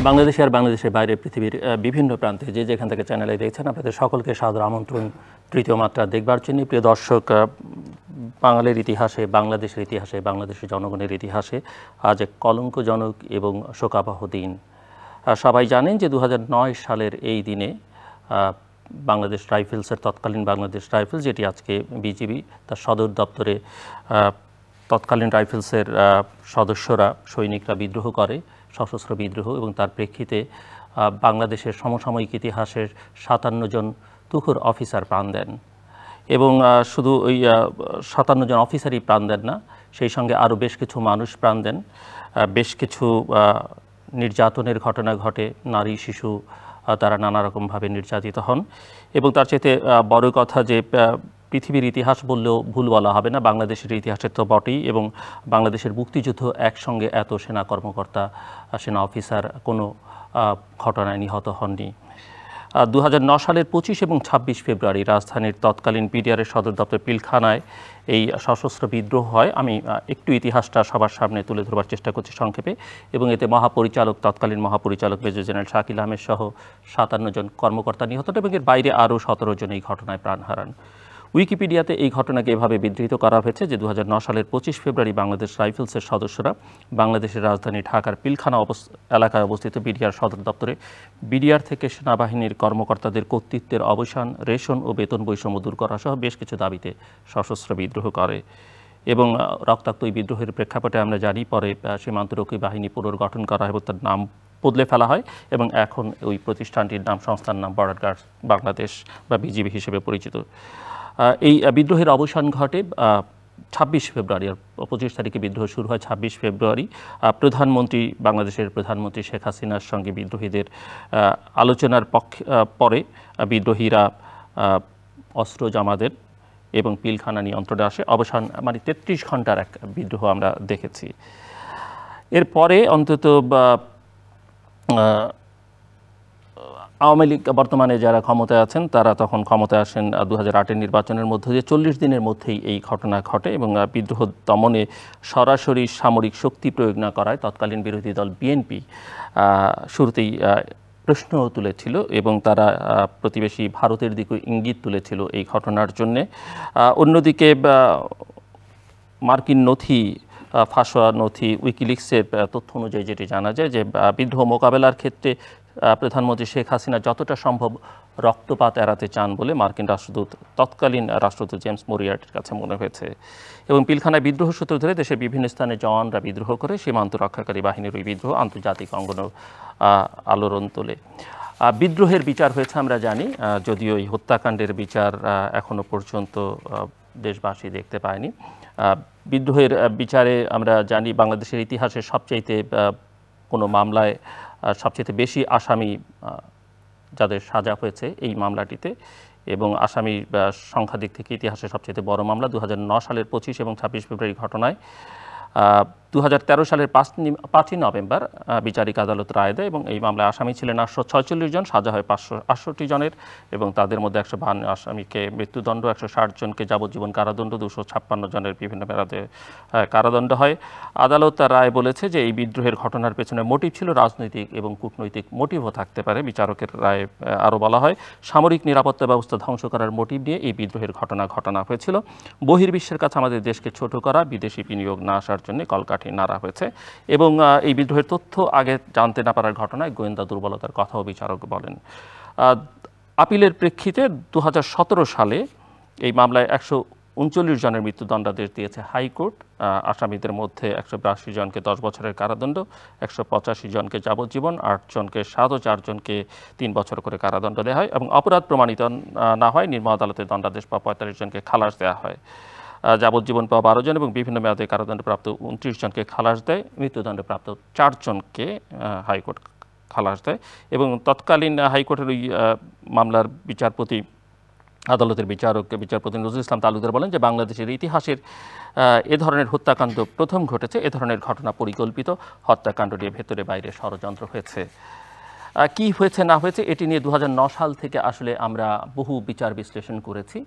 বাংলাদেশে আর বাংলাদেশের বাইরে পৃথিবীর বিভিন্ন প্রান্তে যে যেখান থেকে চ্যানেলে দেখছেন আপনাদের সকলকে সাদর আমন্ত্রণ তৃতীয় মাত্রা দেখবার জন্য। প্রিয় দর্শক, বাঙালির ইতিহাসে, বাংলাদেশের ইতিহাসে, বাংলাদেশের জনগণের ইতিহাসে আজ এক কলঙ্কজনক এবং শোকাবহ দিন। সবাই জানেন যে 2009 সালের এই দিনে বাংলাদেশ রাইফেলসের, তৎকালীন বাংলাদেশ রাইফেলস, যেটি আজকে বিজিবি, তার সদর দপ্তরে তৎকালীন রাইফেলসের সদস্যরা, সৈনিকরা বিদ্রোহ করে, সশস্ত্র বিদ্রোহ, এবং তার প্রেক্ষিতে বাংলাদেশের সমসাময়িক ইতিহাসের 57 জন তুখোর অফিসার প্রাণ দেন। এবং শুধু ওই 57 জন অফিসারই প্রাণ দেন না, সেই সঙ্গে আরও বেশ কিছু মানুষ প্রাণ দেন। বেশ কিছু নির্যাতনের ঘটনা ঘটে, নারী শিশু তারা নানা রকমভাবে নির্যাতিত হন। এবং তার চাইতে বড় কথা যে পৃথিবীর ইতিহাস বললেও ভুল বলা হবে না, বাংলাদেশের ইতিহাসের তো বটেই। এবং বাংলাদেশের মুক্তিযুদ্ধ একসঙ্গে এত সেনা কর্মকর্তা, সেনা অফিসার কোনো ঘটনায় নিহত হননি। 2009 সালের 25 এবং 26 ফেব্রুয়ারি রাজধানীর তৎকালীন পিডিআরের সদর দপ্তর পিলখানায় এই সশস্ত্র বিদ্রোহ হয়। আমি একটু ইতিহাসটা সবার সামনে তুলে ধরবার চেষ্টা করছি সংক্ষেপে। এবং এতে তৎকালীন মহাপরিচালক মেজর জেনারেল শাকিল আহমেদ সহ 57 জন কর্মকর্তা নিহত হন এবং এর বাইরে আরও 17 জন এই ঘটনায় প্রাণ হারান। উইকিপিডিয়াতে এই ঘটনাকে এভাবে বিধৃত করা হয়েছে যে 2009 সালের 25 ফেব্রুয়ারি বাংলাদেশ রাইফেলসের সদস্যরা বাংলাদেশের রাজধানী ঢাকার পিলখানা এলাকায় অবস্থিত বিডিআর সদর দপ্তরে বিডিআর থেকে সেনাবাহিনীর কর্মকর্তাদের কর্তৃত্বের অবসান, রেশন ও বেতন বৈষম্য দূর করা সহ বেশ কিছু দাবিতে সশস্ত্র বিদ্রোহ করে। এবং রক্তাক্ত এই বিদ্রোহের প্রেক্ষাপটে আমরা জানি পরে সীমান্তরক্ষী বাহিনী পুনর্গঠন করা হয় এবং তার নাম বদলে ফেলা হয় এবং এখন ওই প্রতিষ্ঠানটির নাম, সংস্থার নাম বর্ডার গার্ডস বাংলাদেশ বা বিজিবি হিসেবে পরিচিত। এই বিদ্রোহের অবসান ঘটে 26 ফেব্রুয়ারি, আর 25 তারিখে বিদ্রোহ শুরু হয় 26 ফেব্রুয়ারি। বাংলাদেশের প্রধানমন্ত্রী শেখ হাসিনার সঙ্গে বিদ্রোহীদের আলোচনার পরে বিদ্রোহীরা অস্ত্র জমা দেন এবং পিলখানা নিয়ন্ত্রণে আসে। অবসান 33 ঘন্টার এক বিদ্রোহ আমরা দেখেছি। এরপরে অন্তত আওয়ামী লীগ বর্তমানে যারা ক্ষমতায় আছেন তারা তখন ক্ষমতায় আসেন 2008-এর নির্বাচনের মধ্য দিয়ে। 40 দিনের মধ্যেই এই ঘটনা ঘটে এবং বিদ্রোহ দমনে সরাসরি সামরিক শক্তি প্রয়োগ না করায় তৎকালীন বিরোধী দল বিএনপি শুরুতেই প্রশ্ন তুলেছিল এবং তারা প্রতিবেশী ভারতের দিকে ইঙ্গিত তুলেছিল এই ঘটনার জন্যে। অন্যদিকে মার্কিন নথি, ফাঁসোয়া নথি, উইকিলিক্সের তথ্য অনুযায়ী যেটি জানা যায় যে বিদ্রোহ মোকাবেলার ক্ষেত্রে প্রধানমন্ত্রী শেখ হাসিনা যতটা সম্ভব রক্তপাত এড়াতে চান বলে মার্কিন তৎকালীন রাষ্ট্রদূত জেমস মরিয়ার্টির কাছে মনে হয়েছে। এবং পিলখানায় বিদ্রোহ সূত্র ধরে দেশের বিভিন্ন স্থানে জওয়ানরা বিদ্রোহ করে, সীমান্ত রক্ষাকারী বাহিনীর ওই বিদ্রোহ আন্তর্জাতিক অঙ্গনে আলোড়ন তোলে। বিদ্রোহের বিচার হয়েছে আমরা জানি, যদিও এই হত্যাকাণ্ডের বিচার এখনো পর্যন্ত দেশবাসী দেখতে পায়নি। বিদ্রোহের বিচারে আমরা জানি বাংলাদেশের ইতিহাসে সবচাইতে কোনো মামলায় সবচেয়ে বেশি আসামি যাদের সাজা হয়েছে এই মামলাটিতে, এবং আসামির সংখ্যা দিক থেকে ইতিহাসে সবচেয়ে বড় মামলা 2009 সালের 25 এবং 26 ফেব্রুয়ারি ঘটনায় 2013 সালের 5ই নভেম্বর বিচারিক আদালত রায় দেয় এবং এই মামলায় আসামি ছিলেন 846 জন, সাজা হয় 568 জনের এবং তাদের মধ্যে 152 আসামিকে মৃত্যুদণ্ড, 160 জনকে যাবজ্জীবন কারাদণ্ড, 256 জনের বিভিন্ন মেয়াদে কারাদণ্ড হয়। আদালত তার রায় বলেছে যে এই বিদ্রোহের ঘটনার পেছনে মোটিভ ছিল রাজনৈতিক এবং কূটনৈতিক মোটিভও থাকতে পারে। বিচারকের রায়ে আরও বলা হয় সামরিক নিরাপত্তা ব্যবস্থা ধ্বংস করার মোটিভ নিয়ে এই বিদ্রোহের ঘটনা হয়েছিল। বহির্বিশ্বের কাছে আমাদের দেশকে ছোট করা, বিদেশি বিনিয়োগ না আসার জন্য কলকাঠি নাড়া হয়েছে। এবং এই বিদ্রোহের তথ্য আগে জানতে না পারার ঘটনায় গোয়েন্দা দুর্বলতার কথাও বিচারক বলেন। আপিলের প্রেক্ষিতে 2017 সালে এই মামলায় 139 জনের মৃত্যুদণ্ডাদেশ দিয়েছে হাইকোর্ট। আসামিদের মধ্যে 182 জনকে 10 বছরের কারাদণ্ড, 185 জনকে যাবজ্জীবন, 8 জনকে 7 ও 4 জনকে 3 বছর করে কারাদণ্ড দেওয়া হয় এবং অপরাধ প্রমাণিত না হয় নিম্ন আদালতে দণ্ডাদেশ পাওয়া 45 জনকে খালাস দেওয়া হয়। যাবজ্জীবন পাওয়া 12 জন এবং বিভিন্ন মেয়াদে কারাদণ্ডপ্রাপ্ত 29 জনকে খালাস দেয়, মৃত্যুদণ্ডপ্রাপ্ত 4 জনকে হাইকোর্ট খালাস দেয়। এবং তৎকালীন হাইকোর্টের ওই মামলার আদালতের বিচারপতি নজরুল ইসলাম তালুকদার বলেন যে বাংলাদেশের ইতিহাসের এ ধরনের হত্যাকাণ্ড প্রথম ঘটেছে। এ ধরনের ঘটনা পরিকল্পিত, হত্যাকাণ্ড নিয়ে ভেতরে বাইরে ষড়যন্ত্র হয়েছে। কি হয়েছে না হয়েছে এটি নিয়ে 2009 সাল থেকে আসলে আমরা বহু বিচার বিশ্লেষণ করেছি।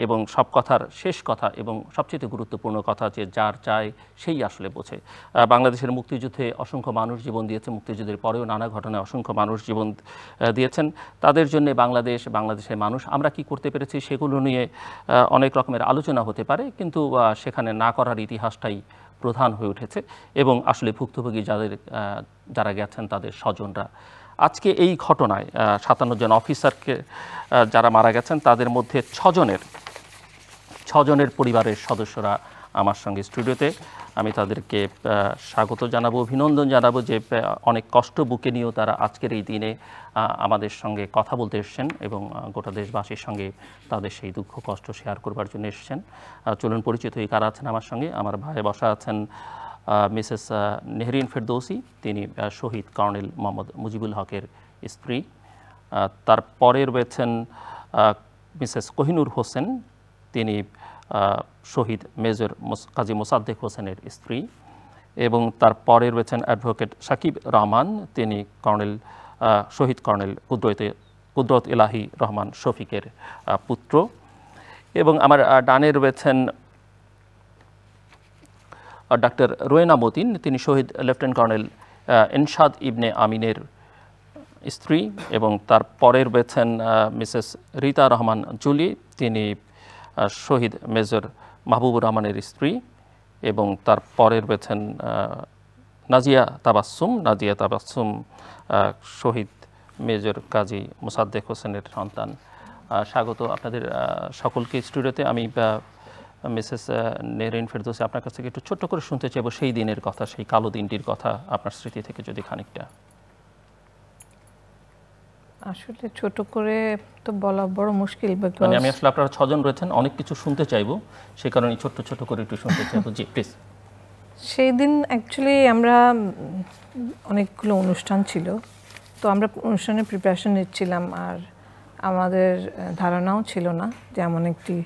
এবং সব কথার শেষ কথা এবং সবচেয়ে গুরুত্বপূর্ণ কথা যে যার চায় সেই আসলে বোঝে। বাংলাদেশের মুক্তিযুদ্ধে অসংখ্য মানুষ জীবন দিয়েছে, মুক্তিযুদ্ধের পরেও নানা ঘটনায় অসংখ্য মানুষ জীবন দিয়েছেন। তাদের জন্য বাংলাদেশের মানুষ আমরা কি করতে পেরেছি সেগুলো নিয়ে অনেক রকমের আলোচনা হতে পারে, কিন্তু সেখানে না করার ইতিহাসটাই প্রধান হয়ে উঠেছে এবং আসলে ভুক্তভোগী যারা গেছেন তাদের স্বজনরা। আজকে এই ঘটনায় 57 জন অফিসারকে যারা মারা গেছেন তাদের মধ্যে 6 জনের পরিবারের সদস্যরা আমার সঙ্গে স্টুডিওতে। আমি তাদেরকে স্বাগত জানাবো, অভিনন্দন জানাবো যে অনেক কষ্ট বুকে নিয়েও তারা আজকের এই দিনে আমাদের সঙ্গে কথা বলতে এসেছেন এবং গোটা দেশবাসীর সঙ্গে তাদের সেই দুঃখ কষ্ট শেয়ার করবার জন্য এসেছেন। চলুন পরিচিত হয়ে কারা আছেন আমার সঙ্গে। আমার ভাই বসা আছেন মিসেস নেহরিন ফেরদৌসি, তিনি শহীদ কর্নেল মোহাম্মদ মুজিবুল হকের স্ত্রী। তারপরে রয়েছেন মিসেস কোহিনুর হোসেন, তিনি শহীদ মেজর কাজী মোসাদ্দেক হোসেনের স্ত্রী। এবং তারপরে রয়েছেন অ্যাডভোকেট সাকিব রহমান, তিনি শহীদ কর্নেল কুদরত ইলাহি রহমান শফিকের পুত্র। এবং আমার ডানে রয়েছেন ডাক্তার রোয়েনা মতিন, তিনি শহীদ লেফটেন্যান্ট কর্নেল এনশাদ ইবনে আমিনের স্ত্রী। এবং তারপরে রয়েছেন মিসেস রীতা রহমান জুলি, তিনি শহীদ মেজর মাহবুবুর রহমানের স্ত্রী। এবং তারপরে রয়েছেন নাজিয়া তাবাসসুম শহীদ মেজর কাজী মোসাদ্দেক হোসেনের সন্তান। স্বাগত আপনাদের সকলকে স্টুডিওতে। আমি মিসেস নেহরিন ফেরদৌসি আপনার কাছ থেকে একটু ছোট্ট করে শুনতে চাইব সেই দিনের কথা, সেই কালো দিনটির কথা আপনার স্মৃতি থেকে যদি খানিকটা। আসলে ছোট করে তো বলা বড় মুশকিল, মানে আমি আসলে আপনারা 6 জন রয়েছেন, অনেক কিছু শুনতে চাইবো, সেই কারণে ছোট করে একটু শুনতে চাইবো। জি প্লিজ। সেই দিন অ্যাকচুয়ালি আমরা অনেকগুলো অনুষ্ঠান ছিল, তো আমরা অনুষ্ঠানের প্রিপারেশন নিচ্ছিলাম, আর আমাদের ধারণাও ছিল না যে এমন একটি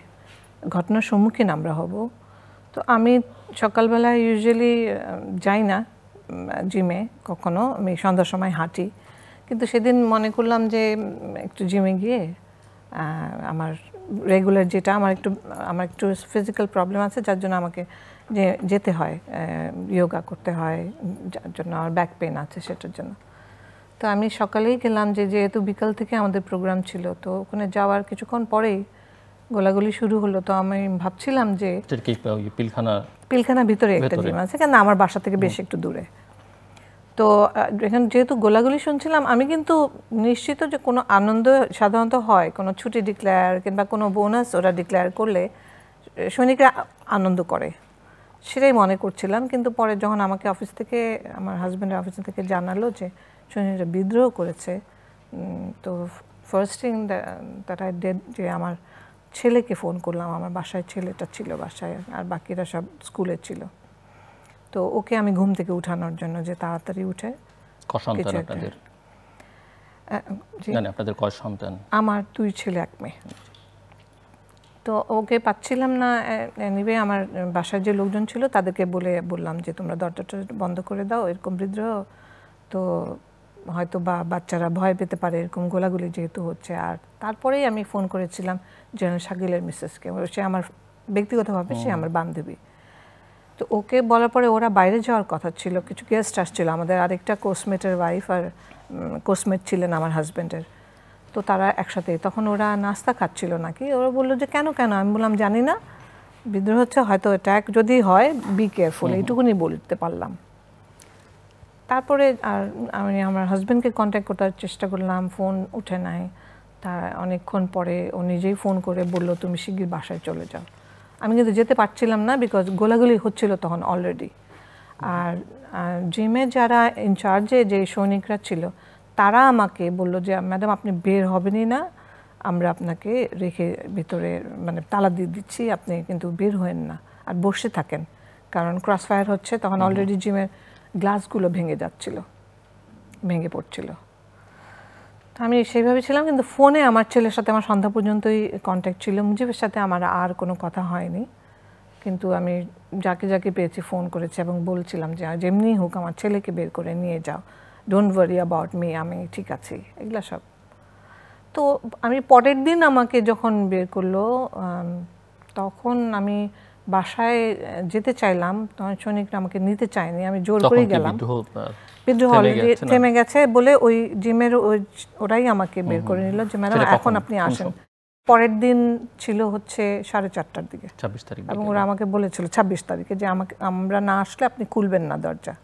ঘটনার সম্মুখীন আমরা হব। তো আমি সকালবেলা ইউজুয়ালি যাই না জিমে কখনো, আমি সন্ধ্যার সময় হাঁটি, কিন্তু সেদিন মনে করলাম যে একটু জিমে গিয়ে আমার রেগুলার যেটা আমার একটু ফিজিক্যাল প্রবলেম আছে, যার জন্য আমাকে যেতে হয়, যোগা করতে হয়, যার জন্য আমার ব্যাক পেন আছে সেটার জন্য। তো আমি সকালেই গেলাম, যেহেতু বিকাল থেকে আমাদের প্রোগ্রাম ছিল, তো ওখানে যাওয়ার কিছুক্ষণ পরেই গোলাগুলি শুরু হলো। তো আমি ভাবছিলাম যে পিলখানা ভিতরে একটা জিম আছে, কেন আমার বাসা থেকে বেশ একটু দূরে। তো এখানে যেহেতু গোলাগুলি শুনছিলাম, আমি কিন্তু নিশ্চিত যে কোনো আনন্দ সাধারণত হয়, কোনো ছুটি ডিক্লেয়ার কিংবা কোনো বোনাস ওরা ডিক্লেয়ার করলে সৈনিকরা আনন্দ করে, সেটাই মনে করছিলাম। কিন্তু পরে যখন আমাকে আমার হাজব্যান্ডের অফিস থেকে জানালো যে সৈনিকরা বিদ্রোহ করেছে, তো first thing that I did যে আমার ছেলেকে ফোন করলাম। আমার বাসায় ছেলেটা ছিল বাসায়, আর বাকিরা সব স্কুলে ছিল। তো ওকে আমি ঘুম থেকে উঠানোর জন্য যে তাড়াতাড়ি উঠে। আপনাদের কয় সন্তান? আমার 2 ছেলে 1 মেয়ে। তো ওকে পাচ্ছিলাম না। এনিওয়ে আমার বাসায় যে লোকজন ছিল তাদেরকে বললাম যে তোমরা দরজাটা বন্ধ করে দাও, এরকম বিদ্রোহ, তো হয়তো বাচ্চারা ভয় পেতে পারে, এরকম গোলাগুলি যেহেতু হচ্ছে। আর তারপরেই আমি ফোন করেছিলাম জেনারেল শাকিলের মিসেসকে, সে আমার ব্যক্তিগতভাবে সে আমার বান্ধবী। তো ওকে বলার পরে ওরা বাইরে যাওয়ার কথা ছিল, কিছু গেস্ট আসছিল, আমাদের আরেকটা কোর্সমেটের ওয়াইফ আর কোর্সমেট ছিলেন আমার হাজব্যান্ডের। তো তারা একসাথে, তখন ওরা নাস্তা খাচ্ছিল নাকি, ওরা বললো যে কেন। আমি বললাম জানি না, বিদ্রোহ হচ্ছে, হয়তো অ্যাটাক যদি হয় বি কেয়ারফুল, এইটুকুনি বলতে পারলাম। তারপরে আর আমি আমার হাজব্যান্ডকে কন্ট্যাক্ট করার চেষ্টা করলাম, ফোন উঠে নাই। তার অনেকক্ষণ পরে ও নিজেই ফোন করে বললো তুমি শিগগির বাসায় চলে যাও। আমি কিন্তু যেতে পারছিলাম না, বিকজ গোলাগুলি হচ্ছিল তখন অলরেডি। আর জিমে যারা ইনচার্জে যে সৈনিকরা ছিল তারা আমাকে বলল যে ম্যাডাম আপনি বের হবেনই না, আমরা আপনাকে রেখে ভিতরে মানে তালা দিয়ে দিচ্ছি, আপনি কিন্তু বের হবেন না, আর বসে থাকেন, কারণ ক্রস ফায়ার হচ্ছে। তখন অলরেডি জিমের গ্লাসগুলো ভেঙে পড়ছিল। আমি সেইভাবে ছিলাম, কিন্তু ফোনে আমার ছেলের সাথে আমার সন্ধ্যা পর্যন্তই কন্ট্যাক্ট ছিল, মুজিবের সাথে আমার আর কোনো কথা হয়নি। কিন্তু আমি যাকে পেয়েছি ফোন করেছি এবং বলছিলাম যে যেমনি হোক আমার ছেলেকে বের করে নিয়ে যাও, ডোন্ট ওয়ারি অ্যাবাউট মি, আমি ঠিক আছি, এগুলো সব। তো আমি পরের দিন আমাকে যখন বের করলো তখন আমি বাসায় যেতে চাইলাম, তখন সৈনিকরা আমাকে নিতে চায়নি, আমি জোর করেই গেলাম। বিদ্রোহ অলরেডি থেমে গেছে বলে ওই জিমের ওরাই আমাকে বের করে নিল যে ম্যাডাম এখন আপনি আসেন। পরের দিন ছিল হচ্ছে 4:30টার দিকে, 26 তারিখ, এবং ওরা আমাকে বলেছিল 26 তারিখে যে আমরা না আসলে আপনি খুলবেন না দরজা।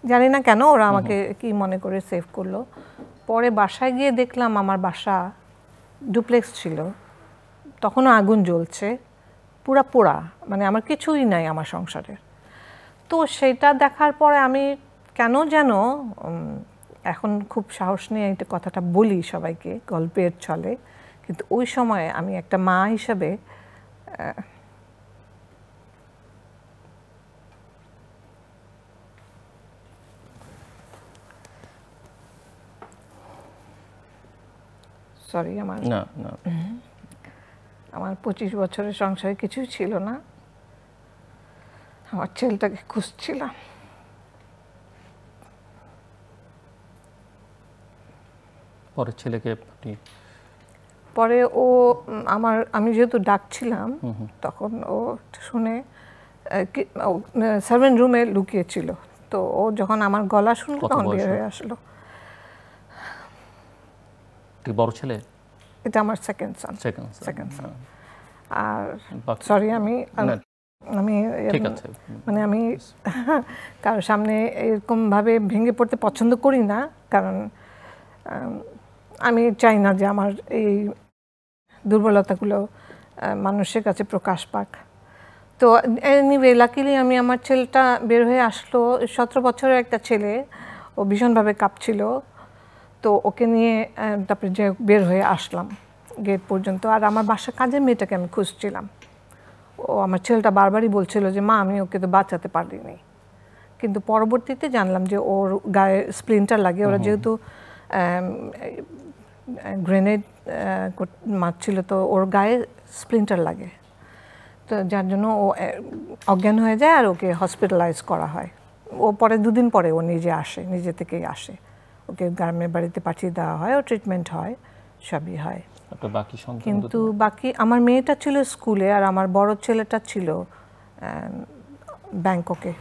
জানি না কেন ওরা আমাকে কি মনে করে সেভ করলো। পরে বাসায় গিয়ে দেখলাম আমার বাসা ডুপ্লেক্স ছিল, তখনও আগুন জ্বলছে, পুরা পোড়া, মানে আমার কিছুই নাই আমার সংসারের। তো সেটা দেখার পরে আমি কেন যেন এখন খুব সাহস নিয়ে এই কথাটা বলি সবাইকে গল্পের ছলে, কিন্তু ওই সময়ে আমি একটা মা হিসাবে সরি আমার 25 বছরের সংসারে কিছুই ছিল না, আমার ছেলেটাকে খুঁজছিলাম। পরে ছেলেকে পরে ও আমি যেহেতু ডাকছিলাম তখন ও শুনে সার্ভেন্ট রুমে লুকিয়েছিল, তো ও যখন আমার গলা শুনলো তখন বের হয়ে আসলো। বড় ছেলে? এটা আমার সেকেন্ড সান। আর সরি আমি মানে আমি কারোর সামনে এরকম ভাবে ভেঙে পড়তে পছন্দ করি না, কারণ আমি চাই না যে আমার এই দুর্বলতাগুলো মানুষের কাছে প্রকাশ পাক। তো এনিওয়ে লাকিলি আমার ছেলেটা বের হয়ে আসলো। 17 বছরের একটা ছেলে, ও ভীষণভাবে কাঁপছিল, তো ওকে নিয়ে তারপরে যে বের হয়ে আসলাম গেট পর্যন্ত। আর আমার বাসার কাজের মেয়েটাকে আমি খুঁজছিলাম। ও আমার ছেলেটা বারবারই বলছিল যে মা আমি ওকে তো বাঁচাতে পারিনি, কিন্তু পরবর্তীতে জানলাম যে ওর গায়ে স্প্লিন্টার লাগে। ওরা যেহেতু গ্রেনেড মারছিল, তো ওর গায়ে স্প্লিন্টার লাগে, তো যার জন্য ও অজ্ঞান হয়ে যায় আর ওকে হসপিটালাইজ করা হয়। ও পরে 2 দিন পরে ও নিজে থেকেই আসে, ওকে গ্রামের বাড়িতে পাঠিয়ে দেওয়া হয়, ও ট্রিটমেন্ট হয়, সবই হয়। কিন্তু বাকি আমার মেয়েটা ছিল স্কুলে, আর আমার বড় ছেলেটা ছিল ব্যাংককে।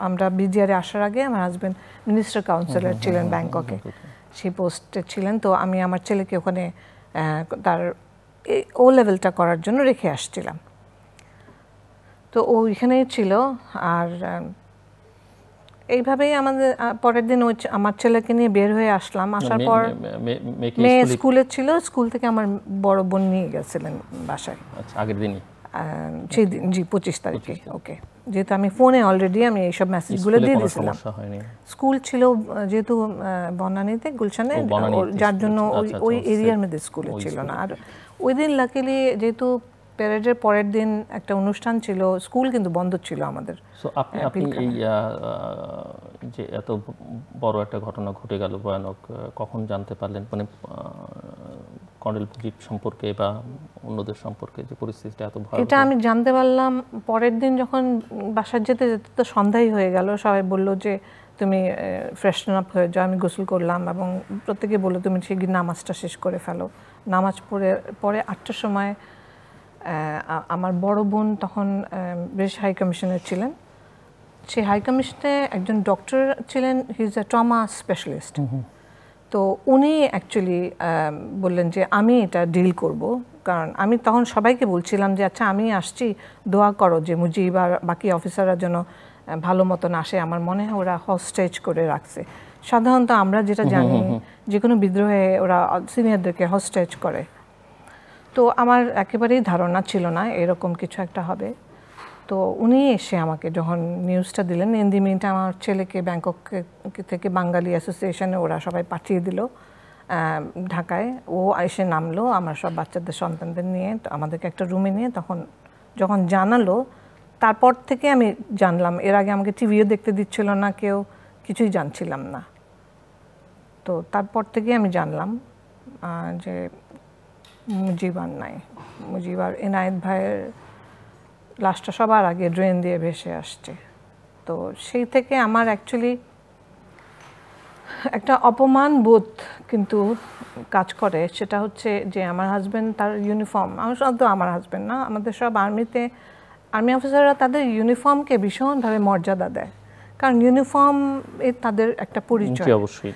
আমরা বিজিআরে আসার আগে আমার হাজব্যান্ড মিনিস্টার কাউন্সিলর ছিলেন ব্যাংককে, সেই পোস্টে ছিলেন। তো আমি আমার ছেলেকে ওখানে তার ও লেভেলটা করার জন্য রেখে আসছিলাম, তো ও ওইখানেই ছিল। আর এইভাবেই আমাদের পরের দিন আমার ছেলেকে নিয়ে বের হয়ে আসলাম। আসার পর মেয়ে স্কুলে ছিল, স্কুল থেকে আমার বড় বোন নিয়ে গেছিলেন বাসায় আগের দিনই, সেই দিন, জি 25 তারিখে। ওকে, যেহেতু আমি ফোনে অলরেডি আমি এইসব মেসেজগুলো দিয়ে দিয়েছিলাম। স্কুল ছিল যেহেতু বনানীতে, গুলশানে, যার জন্য ওই এরিয়ার মধ্যে স্কুলে ছিল না। আর ওই দিন লাকিলি যেহেতু প্যারেডের পরের দিন একটা অনুষ্ঠান ছিল, স্কুল কিন্তু বন্ধ ছিল আমাদের। সো আপনি এই যে এত বড় একটা ঘটনা ঘটে গেল ভয়ানক, কখন জানতে পারলেন, মানে কর্নেল মুজিব সম্পর্কে বা অন্যদের সম্পর্কে যে পরিস্থিতিটা এত ভয়ানক? এটা আমি জানতে পারলাম পরের দিন যখন বাসায় যেতে যেতে তো সন্ধ্যাই হয়ে গেল। সবাই বলল যে তুমি ফ্রেশন আপ হয়ে যাও। আমি গোসল করলাম এবং প্রত্যেকে বললো তুমি শিগগির নামাজটা শেষ করে ফেলো। নামাজ পরে 8টার সময় আমার বড় বোন তখন ব্রিটিশ হাই কমিশনের ছিলেন। সেই হাই কমিশনে একজন ডক্টর ছিলেন, he is a trauma specialist. তো উনি অ্যাকচুয়ালি বললেন যে আমি এটা ডিল করব, কারণ আমি তখন সবাইকে বলছিলাম যে আচ্ছা আমি আসছি, দোয়া করো যে মুজিব আর বাকি অফিসাররা যেন ভালো মতন আসে। আমার মনে হয় ওরা হস্টেজ করে রাখছে। সাধারণত আমরা যেটা জানি যে কোনো বিদ্রোহে ওরা সিনিয়রদেরকে হস্টেজ করে। তো আমার একেবারেই ধারণা ছিল না এরকম কিছু একটা হবে। তো উনি এসে আমাকে যখন নিউজটা দিলেন, ইন দি মিন টাইম আমার ছেলেকে ব্যাংকক থেকে বাঙালি অ্যাসোসিয়েশনে ওরা সবাই পাঠিয়ে দিল ঢাকায়। ও এসে নামলো আমার সব বাচ্চাদের সন্তানদের নিয়ে, আমাদেরকে একটা রুমে নিয়ে তখন যখন জানালো, তারপর থেকে আমি জানলাম। এর আগে আমাকে টিভিও দেখতে দিচ্ছিল না কেউ, কিছুই জানছিলাম না। তো তারপর থেকে আমি জানলাম যে মুজিব আর নাই, মুজিব আর এনায়েত ভাইয়ের লাশটা সবার আগে ড্রেন দিয়ে ভেসে আসছে। তো সেই থেকে আমার অ্যাকচুয়ালি একটা অপমান বোধ কিন্তু কাজ করে। সেটা হচ্ছে যে আমার হাজব্যান্ড তার ইউনিফর্ম, আমার শুধু আমার হাজব্যান্ড না, আমাদের সব আর্মি অফিসাররা তাদের ইউনিফর্মকে ভীষণভাবে মর্যাদা দেয়, কারণ ইউনিফর্ম তাদের একটা পরিচয়। অবশ্যই।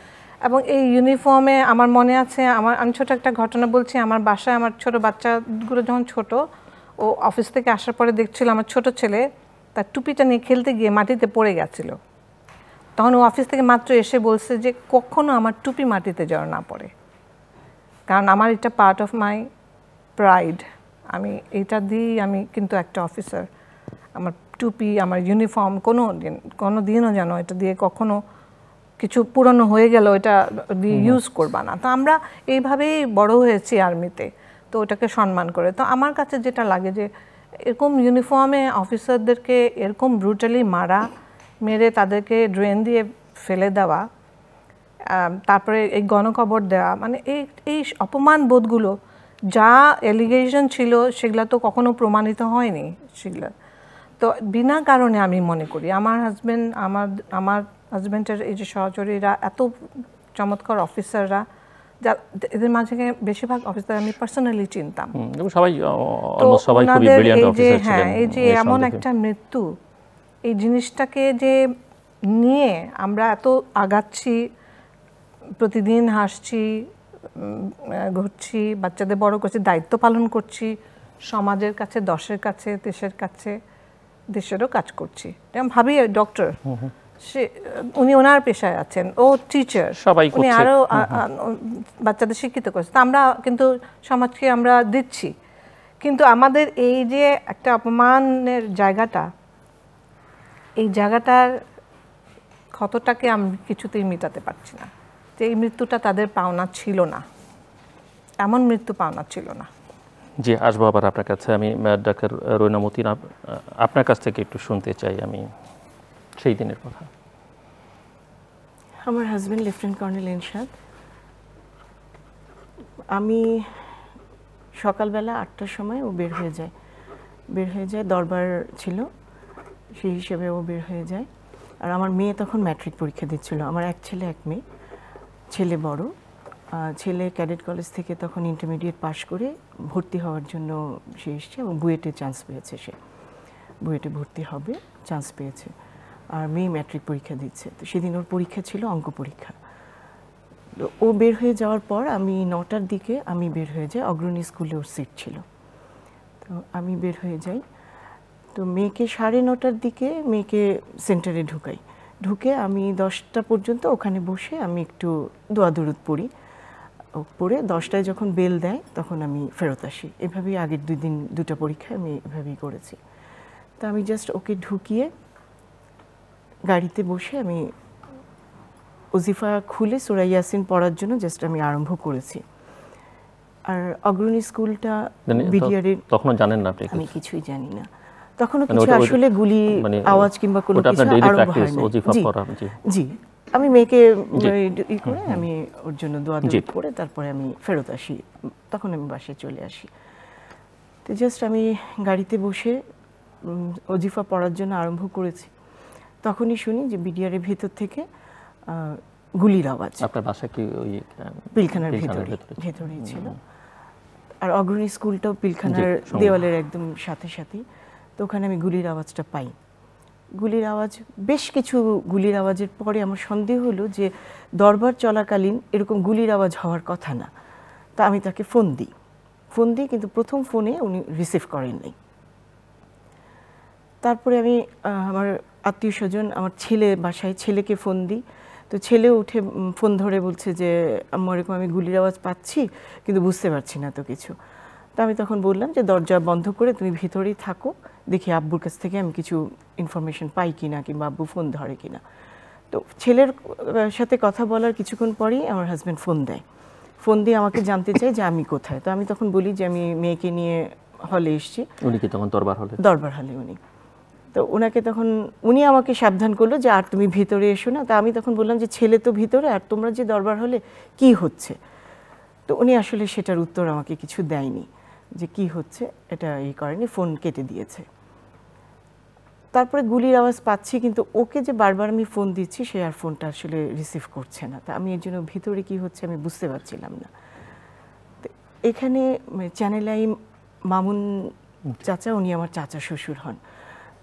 এবং এই ইউনিফর্মে আমার মনে আছে, আমি ছোট একটা ঘটনা বলছি। আমার বাসায় আমার ছোট বাচ্চাগুলো যখন ছোট, ও অফিস থেকে আসার পরে দেখছিল আমার ছোট ছেলে তার টুপিটা নিয়ে খেলতে গিয়ে মাটিতে পড়ে গেছিল। তখন ও অফিস থেকে মাত্র এসে বলছে যে কখনো আমার টুপি মাটিতে যেন না পড়ে, কারণ আমার এটা পার্ট অফ মাই প্রাইড। আমি এটা দিয়েই আমি কিন্তু একটা অফিসার। আমার টুপি, আমার ইউনিফর্ম কোনো দিনও যেন এটা দিয়ে কখনো কিছু পুরনো হয়ে গেল এটা দিয়ে ইউজ করবা না। তো আমরা এইভাবেই বড় হয়েছি আর্মিতে, তো ওটাকে সম্মান করে। তো আমার কাছে যেটা লাগে যে এরকম ইউনিফর্মে অফিসারদেরকে এরকম ব্রুটালি মেরে তাদেরকে ড্রেন দিয়ে ফেলে দেওয়া, তারপরে এই গণকবর দেওয়া, মানে এই অপমান বোধগুলো, যা এলিগেশন ছিল সেগুলো তো কখনো প্রমাণিত হয়নি সেগুলো। তো বিনা কারণে আমি মনে করি আমার হাজব্যান্ডের এই যে সহচরীরা এত চমৎকার অফিসাররা, এদের মাঝে বেশিরভাগ অফিসার আমি পার্সোনালি চিনতাম। সবাই খুবই ব্রিলিয়ান্ট অফিসার ছিলেন। হ্যাঁ, এই যে এমন একটা মৃত্যু, এই জিনিসটাকে যে নিয়ে আমরা এত আগাচ্ছি, প্রতিদিন হাসছি, ঘুরছি, বাচ্চাদের বড় করছি, দায়িত্ব পালন করছি, সমাজের কাছে, দশের কাছে, দেশের কাছে, দেশেরও কাজ করছি। যেমন ভাবি ডক্টর, উনি ওনার পেশায় আছেন, ও টিচার, উনি আরো বাচ্চাদের শিক্ষিত করছে। তো আমরা কিন্তু সমাজকে আমরা দিচ্ছি, কিন্তু আমাদের এই যে একটা অপমানের জায়গাটা, এই জায়গাটার ক্ষতটাকে আমি কিছুতেই মেটাতে পারছি না। যে এই মৃত্যুটা তাদের পাওনা ছিল না, এমন মৃত্যু পাওনা ছিল না। জি, আসবো আবার আপনার কাছে। আমি ডাক্তার রুনা মতিন, আপনার কাছ থেকে একটু শুনতে চাই আমি সেই দিনের কথা। আমার হাজব্যান্ড লেফটেন্যান্ট কর্নেল এরশাদ। আমি সকালবেলা 8টার সময় ও বের হয়ে যায়, দরবার ছিল সেই হিসেবে ও বের হয়ে যায়। আর আমার মেয়ে তখন ম্যাট্রিক পরীক্ষা দিচ্ছিল। আমার এক ছেলে এক মেয়ে, ছেলে বড়। ছেলে ক্যাডেট কলেজ থেকে তখন ইন্টারমিডিয়েট পাশ করে ভর্তি হওয়ার জন্য সে এসছে এবং বুয়েটে চান্স পেয়েছে, সে বুয়েটে ভর্তি হবে, চান্স পেয়েছে। আর মেয়ে ম্যাট্রিক পরীক্ষা দিচ্ছে। তো সেদিন ওর পরীক্ষা ছিল, অঙ্ক পরীক্ষা। তো ও বের হয়ে যাওয়ার পর আমি 9টার দিকে আমি বের হয়ে যাই, অগ্রণী স্কুলে ওর সিট ছিল। তো আমি বের হয়ে যাই, তো মেয়েকে 9:30টার দিকে মেয়েকে সেন্টারে ঢুকে আমি 10টা পর্যন্ত ওখানে বসে আমি একটু দোয়া দরুদ পড়ি, পড়ে 10টায় যখন বেল দেয় তখন আমি ফেরত আসি। এভাবেই আগের 2 দিন 2টা পরীক্ষা আমি এভাবেই করেছি। তো আমি জাস্ট ওকে ঢুকিয়ে গাড়িতে বসে আমি ওজিফা খুলে সূরা ইয়াসিন পড়ার জন্য জাস্ট আমি আরম্ভ করেছি। আর অগ্রণী স্কুলটা বিডিআরের, তখনও জানেন না আপনি? আমি কিছুই জানি না তখনও, কিছু আসলে গুলি আওয়াজ কিংবা কোনো কিছু আরম্ভ হয়নি। জি, আমি মেয়েকে ই করে আমি ওর জন্য দোয়া দরুদ পড়ে তারপরে আমি ফেরত আসি, তখন আমি বাসায় চলে আসি। তো জাস্ট আমি গাড়িতে বসে ওজিফা পড়ার জন্য আরম্ভ করেছি, তখনই শুনি যে বিডিআরের ভেতর থেকে গুলির আওয়াজ। আপনার বাসা কি ওই পিলখানার ভেতরেই ছিল, আর অগ্রণী স্কুলটাও পিলখানার দেওয়ালের একদম সাথে সাথেই। তো ওখানে আমি গুলির আওয়াজটা পাই। গুলির আওয়াজ, বেশ কিছু গুলির আওয়াজের পরে আমার সন্দেহ হলো যে দরবার চলাকালীন এরকম গুলির আওয়াজ হওয়ার কথা না। তা আমি তাকে ফোন দিই, কিন্তু প্রথম ফোনে উনি রিসিভ করেননি। তারপরে আমি আমার আত্মীয় স্বজন, আমার ছেলে বাসায়, ছেলেকে ফোন দিই। তো ছেলে উঠে ফোন ধরে বলছে যে আম্মু এরকম আমি গুলির আওয়াজ পাচ্ছি কিন্তু বুঝতে পারছি না তো কিছু। তো আমি তখন বললাম যে দরজা বন্ধ করে তুমি ভিতরেই থাকো, দেখি আব্বুর কাছ থেকে আমি কিছু ইনফরমেশন পাই কিনা কিংবা আব্বু ফোন ধরে কিনা। তো ছেলের সাথে কথা বলার কিছুক্ষণ পরেই আমার হাজব্যান্ড ফোন দিয়ে আমাকে জানতে চাই যে আমি কোথায়। তো আমি তখন বলি যে আমি মেয়েকে নিয়ে হলে এসেছি। উনি কি তখন দরবার হলে? উনি তো ওনাকে তখন উনি আমাকে সাবধান করলো যে আর তুমি ভিতরে এসো না। তা আমি তখন বললাম যে ছেলে তো ভিতরে, আর তোমরা যে দরবার হলে কি হচ্ছে? তো উনি আসলে সেটার উত্তর আমাকে কিছু দেয়নি যে কি হচ্ছে, এটা করেনি, ফোন কেটে দিয়েছে। তারপরে গুলির আওয়াজ পাচ্ছি, কিন্তু ওকে যে বারবার আমি ফোন দিচ্ছি সে আর ফোনটা আসলে রিসিভ করছে না। তা আমি এর জন্য ভিতরে কি হচ্ছে আমি বুঝতে পারছিলাম না। তো এখানে চ্যানেল আই মামুন চাচা, উনি আমার চাচা শ্বশুর হন,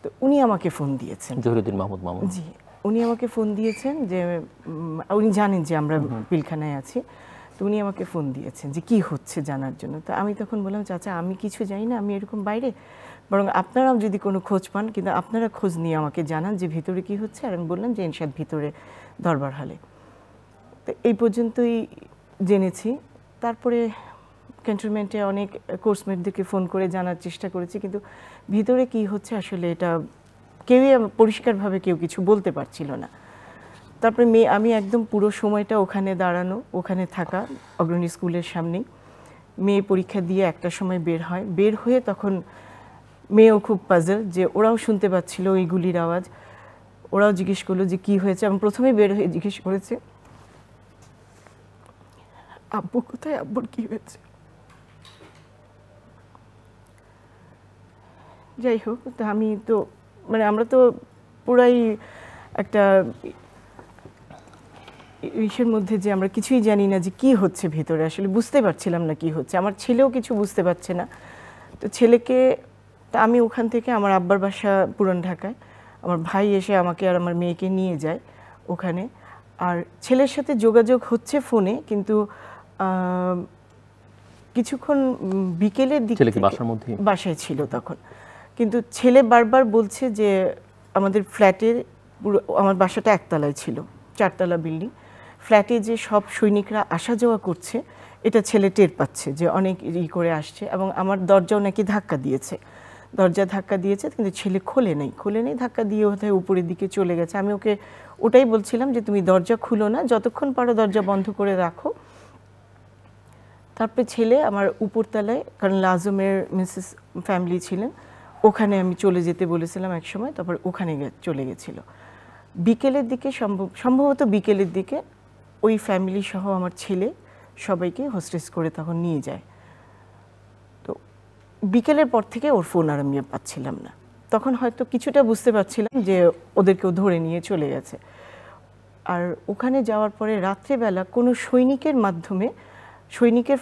তো উনি আমাকে ফোন দিয়েছেন, জহিরুদ্দিন মাহমুদ মামুন। জি উনি আমাকে ফোন দিয়েছেন যে উনি জানেন যে আমরা পিলখানায় আছি, তো উনি আমাকে ফোন দিয়েছেন যে কি হচ্ছে জানার জন্য। তো আমি তখন বললাম, চাচা আমি কিছু জানি না, আমি এরকম বাইরে, বরং আপনারাও যদি কোনো খোঁজ পান কিন্তু আপনারা খোঁজ নিয়ে আমাকে জানান যে ভিতরে কি হচ্ছে। আর আমি বললাম যে এনশাদ ভিতরে দরবার হলে। তো এই পর্যন্তই জেনেছি। তারপরে ক্যান্টনমেন্টে অনেক কোর্সমেটদেরকে ফোন করে জানার চেষ্টা করেছি, কিন্তু ভিতরে কি হচ্ছে আসলে এটা কেউই পরিষ্কারভাবে কেউ কিছু বলতে পারছিল না। তারপরে আমি একদম পুরো সময়টা ওখানে দাঁড়ানো, ওখানে থাকা অগ্রণী স্কুলের সামনেই। মেয়ে পরীক্ষা দিয়ে একটার সময় বের হয়, বের হয়ে তখন মেয়েও খুব পাজল যে ওরাও শুনতে পাচ্ছিল ওই গুলির আওয়াজ। ওরাও জিজ্ঞেস করলো যে কি হয়েছে, এবং প্রথমে বের হয়ে জিজ্ঞেস করেছে আব্বু কোথায়, আব্বুর কি হয়েছে। যাই হোক, তা আমি তো আমরা তো পুরাই একটা ইসের মধ্যে যে আমরা কিছুই জানি না যে কি হচ্ছে ভিতরে, আসলে বুঝতে পারছিলাম না কি হচ্ছে। আমার ছেলেও কিছু বুঝতে পারছে না। তো ছেলেকে আমি ওখান থেকে আমার আব্বার বাসা পুরান ঢাকায়, আমার ভাই এসে আমাকে আর আমার মেয়েকে নিয়ে যায় ওখানে। আর ছেলের সাথে যোগাযোগ হচ্ছে ফোনে, কিন্তু কিছুক্ষণ বিকেলের দিকে বাসায় ছিল তখন, কিন্তু ছেলে বারবার বলছে যে আমাদের ফ্ল্যাটের পুরো, আমার বাসাটা একতলায় ছিল, 4 তলা বিল্ডিং, ফ্ল্যাটে যে সব সৈনিকরা আসা যাওয়া করছে এটা ছেলে টের পাচ্ছে যে অনেক করে আসছে, এবং আমার দরজাও নাকি ধাক্কা দিয়েছে, দরজা ধাক্কা দিয়েছে, কিন্তু ছেলে খোলে নেই, ধাক্কা দিয়ে কোথায় উপরের দিকে চলে গেছে। আমি ওকে ওটাই বলছিলাম যে তুমি দরজা খুলো না, যতক্ষণ পারো দরজা বন্ধ করে রাখো। তারপরে ছেলে আমার উপরতলায়, কারণ লাজমের মিসেস ফ্যামিলি ছিলেন, ওখানে আমি চলে যেতে বলেছিলাম এক সময়, তারপর ওখানে চলে গেছিল। বিকেলের দিকে সম্ভবত বিকেলের দিকে ওই ফ্যামিলি সহ আমার ছেলে সবাইকে হোস্টেস করে তখন নিয়ে যায়। তো বিকেলের পর থেকে ওর ফোন আর আমি পাচ্ছিলাম না। তখন হয়তো কিছুটা বুঝতে পারছিলাম যে ওদেরকেও ধরে নিয়ে চলে গেছে। আর ওখানে যাওয়ার পরে রাত্রেবেলা কোনো সৈনিকের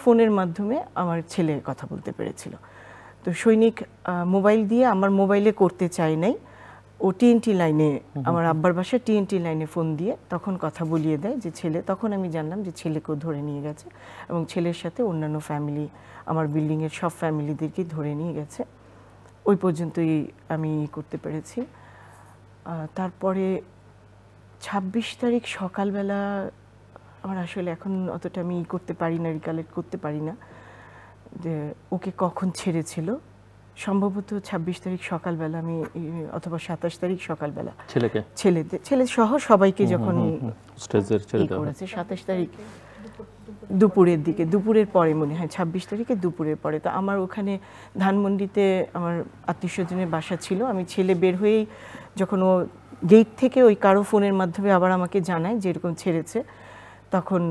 ফোনের মাধ্যমে আমার ছেলে কথা বলতে পেরেছিল। তো সৈনিক মোবাইল দিয়ে আমার মোবাইলে করতে চাই নাই, ও টিএনটি লাইনে, আমার আব্বার বাসায় টিএনটি লাইনে ফোন দিয়ে তখন কথা বলিয়ে দেয় যে ছেলে, তখন আমি জানলাম যে ছেলেকেও ধরে নিয়ে গেছে, এবং ছেলের সাথে অন্যান্য ফ্যামিলি, আমার বিল্ডিংয়ের সব ফ্যামিলিদেরকে ধরে নিয়ে গেছে। ওই পর্যন্তই আমি করতে পেরেছি। তারপরে 26 তারিখ সকালবেলা আমার আসলে এখন অতটা আমি করতে পারি না, রিকালেক্ট করতে পারি না যে ওকে কখন ছেড়েছিল। সম্ভবত 26 তারিখ সকালবেলা আমি, অথবা 27 তারিখ সকালবেলা ছেলে সহ সবাইকে যখন করেছে, 27 তারিখ দুপুরের দিকে, দুপুরের পরে মনে হয়, 26 তারিখে দুপুরের পরে। তো আমার ওখানে ধানমন্ডিতে আমার আত্মীয় স্বজনের বাসা ছিল। আমি ছেলে বের হয়েই যখন ও গেট থেকে ওই কারো ফোনের মাধ্যমে আবার আমাকে জানায় যে এরকম ছেড়েছে, তখন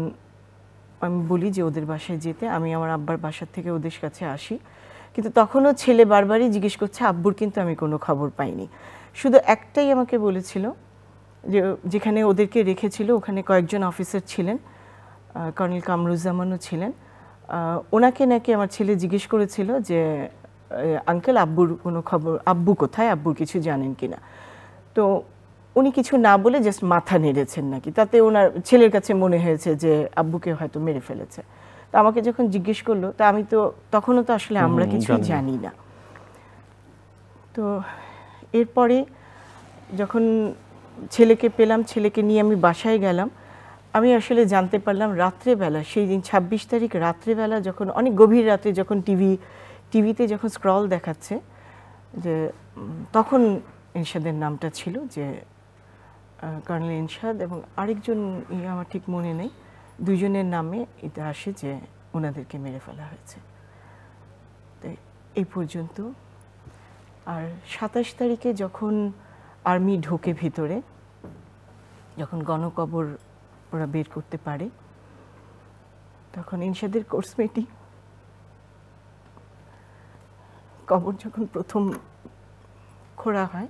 আমি বলি যে ওদের বাসায় যেতে। আমি আমার আব্বার বাসার থেকে ওদের কাছে আসি, কিন্তু তখনও ছেলে বারবারই জিজ্ঞেস করছে আব্বুর কিন্তু আমি কোনো খবর পাইনি। শুধু একটাই আমাকে বলেছিল যে যেখানে ওদেরকে রেখেছিল ওখানে কয়েকজন অফিসার ছিলেন, কর্নেল কামরুজ্জামানও ছিলেন। ওনাকে নাকি আমার ছেলে জিজ্ঞেস করেছিল যে আঙ্কেল আব্বুর কোনো খবর, আব্বু কোথায়, আব্বুর কিছু জানেন কিনা। তো উনি কিছু না বলে জাস্ট মাথা নেড়েছেন নাকি, তাতে ওনার ছেলের কাছে মনে হয়েছে যে আব্বুকে হয়তো মেরে ফেলেছে। তো আমাকে যখন জিজ্ঞেস করলো, তা আমি তো তখনও তো আসলে আমরা কিছু জানি না। তো এরপরে যখন ছেলেকে পেলাম, ছেলেকে নিয়ে আমি বাসায় গেলাম, আমি আসলে জানতে পারলাম রাত্রেবেলা, সেই দিন 26 তারিখ রাত্রেবেলা, যখন অনেক গভীর রাতে যখন টিভিতে যখন স্ক্রল দেখাচ্ছে, যে তখন এনশাদের নামটা ছিল যে কর্নেল এনশাদ, এবং আরেকজন আমার ঠিক মনে নেই, দুজনের নামে এটা আসে যে ওনাদেরকে মেরে ফেলা হয়েছে। তো এই পর্যন্ত। আর 27 তারিখে যখন আর্মি ঢোকে ভিতরে, যখন গণকবর ওরা বের করতে পারে, তখন এনশাদের কোর্সমেটই কবর যখন প্রথম খোঁড়া হয়,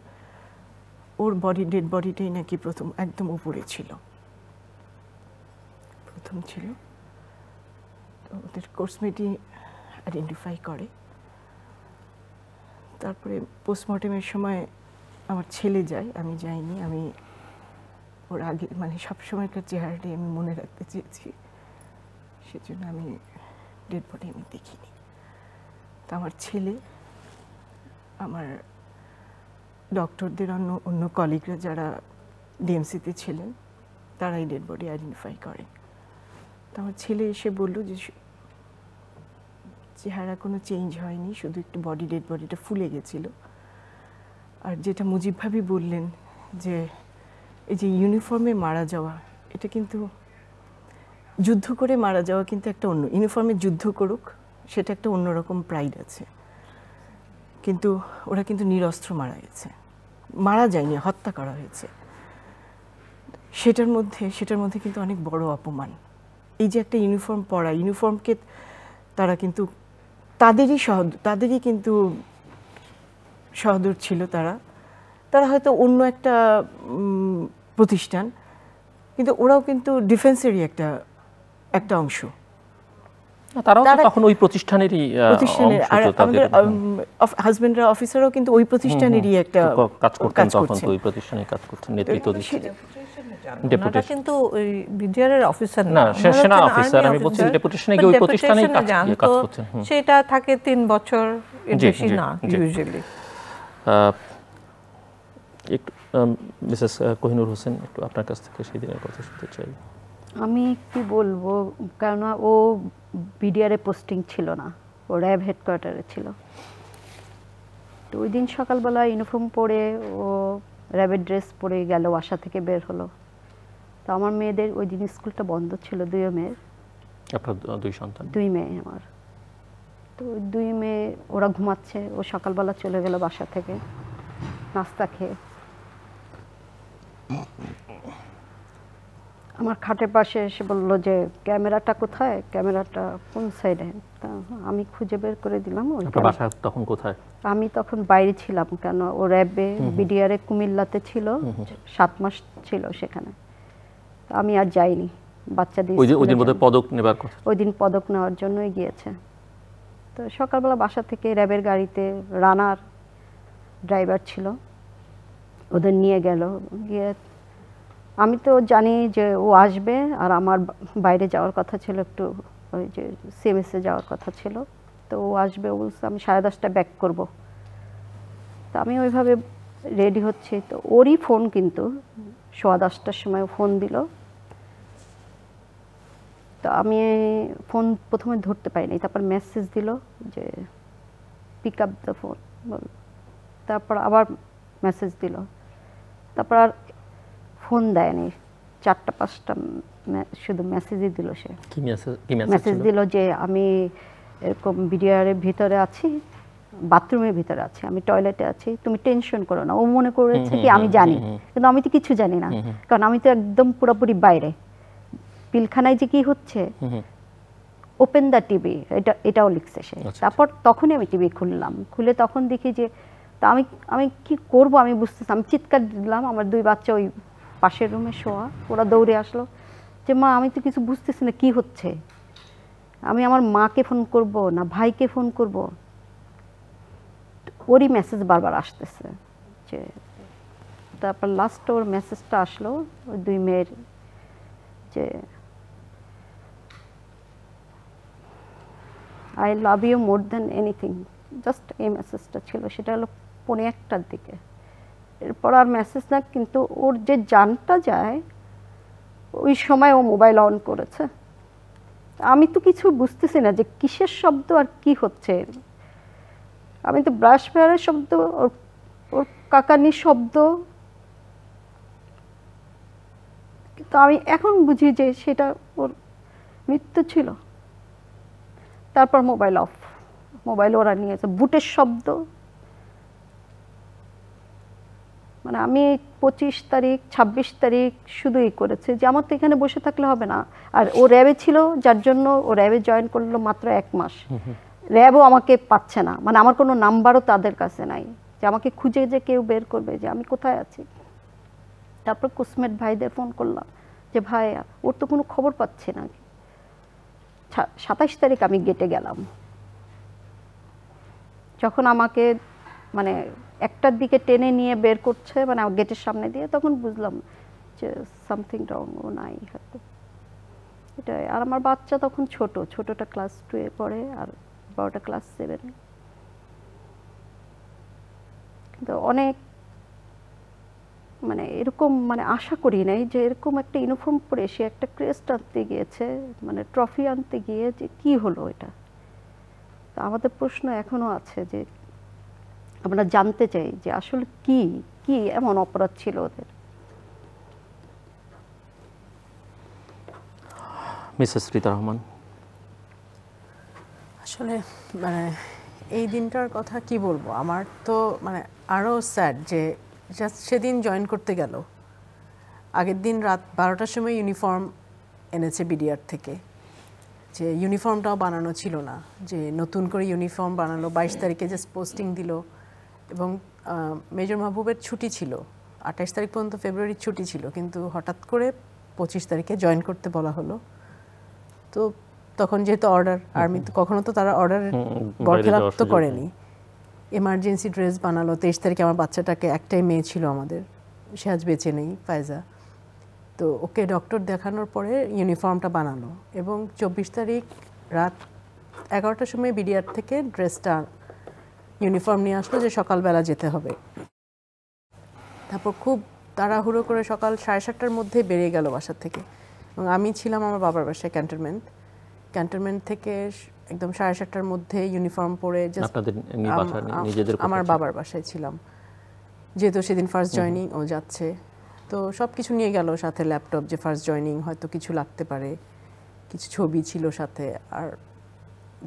ওর ডেড বডিটাই নাকি প্রথম একদম উপরে ছিল, প্রথম ছিল। তো ওদের কোর্সমেটই আইডেন্টিফাই করে। তারপরে পোস্টমর্টেমের সময় আমার ছেলে যায়, আমি যাইনি। আমি ওর আগে মানে সবসময়কার চেহারাটাই আমি মনে রাখতে চেয়েছি, সেজন্য আমি ডেড বডি আমি দেখিনি। তো আমার ছেলে, আমার ডক্টরদের অন্য কলিগরা যারা ডিএমসিতে ছিলেন, তারাই ডেড বডি আইডেন্টিফাই করে। তো আমার ছেলে এসে বলল যে চেহারা কোনো চেঞ্জ হয়নি, শুধু একটু ডেড বডিটা ফুলে গেছিল। আর যেটা মুজিব ভাবি বললেন যে এই যে ইউনিফর্মে মারা যাওয়া, এটা কিন্তু যুদ্ধ করে মারা যাওয়া কিন্তু একটা অন্য, ইউনিফর্মে যুদ্ধ করুক সেটা একটা অন্যরকম প্রাইড আছে, কিন্তু ওরা কিন্তু নিরস্ত্র মারা গেছে, মারা যায়নি, হত্যা করা হয়েছে। সেটার মধ্যে কিন্তু অনেক বড় অপমান। এই যে একটা ইউনিফর্ম পরা, ইউনিফর্মকে তারা কিন্তু তাদেরই কিন্তু সহদর ছিল। তারা হয়তো অন্য একটা প্রতিষ্ঠান, কিন্তু ওরাও কিন্তু ডিফেন্সেরই একটা অংশ। তারাও তো তখন ওই প্রতিষ্ঠানেরই আর আমাদের হাজবেন্ডরা অফিসারও কিন্তু ওই প্রতিষ্ঠানেরই একটা কাজ করতেন, তখন তো ওই প্রতিষ্ঠানে কাজ করতেন, নেতৃত্ব দিচ্ছেন। ডেপুটেশন কিন্তু ওই বিডিআর এর অফিসার না, সেনা অফিসার। আমি বলছি ডেপুটেশনে গিয়ে ওই প্রতিষ্ঠানেই কাজ করছেন। সেটা থাকে 3 বছর, এর বেশি না ইউজুয়ালি। একটু মিসেস কোহিনুর হোসেন, একটু আপনার কাছ থেকে সেই দিনের কথা শুনতে চাই। আমি কি বলবো, কেননা ও বিডিআরে পোস্টিং ছিল না, ও র্যাব হেডকোয়ার্টারে ছিল। তো ওই দিন সকালবেলা ইউনিফর্ম পরে ও র্যাবের ড্রেস পরে গেল, বাসা থেকে বের হলো। তো আমার মেয়েদের ওই দিন স্কুলটা বন্ধ ছিল, 2 মেয়ের। আপনার 2 সন্তান? 2 মেয়ে আমার। তো 2 মেয়ে ওরা ঘুমাচ্ছে, ও সকালবেলা চলে গেল বাসা থেকে নাস্তা খেয়ে। আমার খাটের পাশে এসে বললো যে ক্যামেরাটা কোথায়, ক্যামেরাটা কোন সাইডে। তা আমি খুঁজে বের করে দিলাম। আপনার বাসা তখন কোথায়? আমি তখন বাইরে ছিলাম, কেন ও র্যাবে বিডিআরে কুমিল্লাতে ছিল, 7 মাস ছিল সেখানে। আমি আর যাইনি, বাচ্চাদের ওই দিন বোধহয় পদক নেবার কথা। ওই দিন পদক নেওয়ার জন্যই গিয়েছে। তো সকালবেলা বাসা থেকে র্যাবের গাড়িতে রানার ড্রাইভার ছিল, ওদের নিয়ে গেল। গিয়ে আমি তো জানি যে ও আসবে, আর আমার বাইরে যাওয়ার কথা ছিল, একটু ওই যে সিএমএসে যাওয়ার কথা ছিল। তো ও আসবে, ও বলছে আমি 10:30টায় ব্যাক করব। তো আমি ওইভাবে রেডি হচ্ছি, তো ওরই ফোন কিন্তু 10:15টার সময় ফোন দিল। তো আমি ফোন প্রথমে ধরতে পারিনি, তারপর মেসেজ দিল যে পিক আপ দ্য ফোন, তারপর আবার মেসেজ দিল, তারপর আর ফোন দেয়নি। 4টা-5টা শুধু মেসেজই দিল। সে মেসেজ দিল যে আমি এরকম বিডিআরের ভিতরে আছি, বাথরুমের ভিতরে আছি, আমি টয়লেটে আছি, তুমি টেনশন করো না। ও মনে করেছে কি আমি জানি, কিন্তু আমি তো কিছু জানি না, কারণ আমি তো একদম পুরোপুরি বাইরে। পিলখানায় যে কি হচ্ছে, ওপেন দ্য টিভি, এটাও লিখছে সে। তারপর তখনই আমি টিভি খুললাম, খুলে তখন দেখি যে, তা আমি কি করব আমি বুঝতেছি। আমি চিৎকার দিলাম, আমার 2 বাচ্চা ওই পাশের রুমে শোয়া, ওরা দৌড়ে আসলো যে মা আমি তো কিছু বুঝতেছি না কি হচ্ছে, আমি আমার মাকে ফোন করব না ভাইকে ফোন করব। ওরই মেসেজ বারবার আসতেছে যে, তারপর লাস্ট ওর মেসেজটা আসলো ওই 2 মেয়ের যে I love you more than anything, just এই মেসেজটা ছিল। সেটা হলো 1:45টার দিকে। এরপর আর মেসেজ না, কিন্তু ওর যে জানটা যায় ওই সময় ও মোবাইল অন করেছে। আমি তো কিছু বুঝতেছি না যে কিসের শব্দ আর কি হচ্ছে। আমি তো ব্রাশ ফেয়ারের শব্দ, ওর কাকানির শব্দ, কিন্তু আমি এখন বুঝি যে সেটা ওর মৃত্যু ছিল। তারপর মোবাইল অফ, মোবাইল ওরা নিয়েছে, বুটের শব্দ। মানে আমি 25 তারিখ 26 তারিখ শুধুই করেছে যে আমার তো এখানে বসে থাকলে হবে না। আর ও র্যাবে ছিল, যার জন্য ও র্যাবে জয়েন করলো মাত্র 1 মাস। র্যাবও আমাকে পাচ্ছে না, মানে আমার কোনো নাম্বারও তাদের কাছে নাই যে আমাকে খুঁজে যে কেউ বের করবে যে আমি কোথায় আছি। তারপর কুসমেট ভাইদের ফোন করলাম যে ভাই ওর তো কোনো খবর পাচ্ছি না। 27 তারিখ আমি গেটে গেলাম, যখন আমাকে মানে 1টার দিকে টেনে নিয়ে বের করছে মানে গেটের সামনে দিয়ে, তখন বুঝলাম যে সামথিং রং, ও নাই হয়তো এটাই। আর আমার বাচ্চা তখন ছোটটা ক্লাস 2-এ পড়ে আর বড়টা ক্লাস 7-এ। কিন্তু অনেক মানে এরকম মানে আশা করি নাই যে এরকম একটা ইউনিফর্ম পরে সে একটা ক্রেস্ট আনতে গিয়েছে, মানে ট্রফি আনতে গিয়ে যে কি হলো এটা। তো আমাদের প্রশ্ন এখনো আছে যে আমরা জানতে চাই যে আসলে কি কি এমন অপরাধ ছিল ওদের। মিসেস রীতা রহমান, আসলে মানে এই দিনটার কথা কি বলবো, আমার তো মানে আরও স্যাড যে জাস্ট সেদিন জয়েন করতে গেল, আগের দিন রাত 12টার সময় ইউনিফর্ম এনেছে বিডিআর থেকে, যে ইউনিফর্মটাও বানানো ছিল না, যে নতুন করে ইউনিফর্ম বানালো 22 তারিখে জাস্ট পোস্টিং দিল। এবং মেজর মাহবুবের ছুটি ছিল 28 তারিখ পর্যন্ত, ফেব্রুয়ারির ছুটি ছিল, কিন্তু হঠাৎ করে 25 তারিখে জয়েন করতে বলা হলো। তো তখন যেহেতু অর্ডার, আর্মি তো কখনো তো তারা অর্ডার বরখেলাপ তো করেনি, এমার্জেন্সি ড্রেস বানালো। 23 তারিখে আমার বাচ্চাটাকে, একটাই মেয়ে ছিল আমাদের, সে আজ বেঁচে নেই, ফায়জা। তো ওকে ডক্টর দেখানোর পরে ইউনিফর্মটা বানালো এবং 24 তারিখ রাত 11টার সময় বিডিআর থেকে ড্রেসটা ইউনিফর্ম নিয়ে আসলো যে সকালবেলা যেতে হবে। তারপর খুব তাড়াহুড়ো করে সকাল 7:30টার মধ্যে বেরিয়ে গেল বাসার থেকে। এবং আমি ছিলাম আমার বাবার বাসায় ক্যান্টনমেন্ট থেকে একদম 7:30টার মধ্যে ইউনিফর্ম পরে আমার বাবার বাসায় ছিলাম, যেহেতু সেদিন ফার্স্ট জয়নিং ও যাচ্ছে। তো সব কিছু নিয়ে গেল সাথে, ল্যাপটপ, যে ফার্স্ট জয়নিং হয়তো কিছু লাগতে পারে, কিছু ছবি ছিল সাথে। আর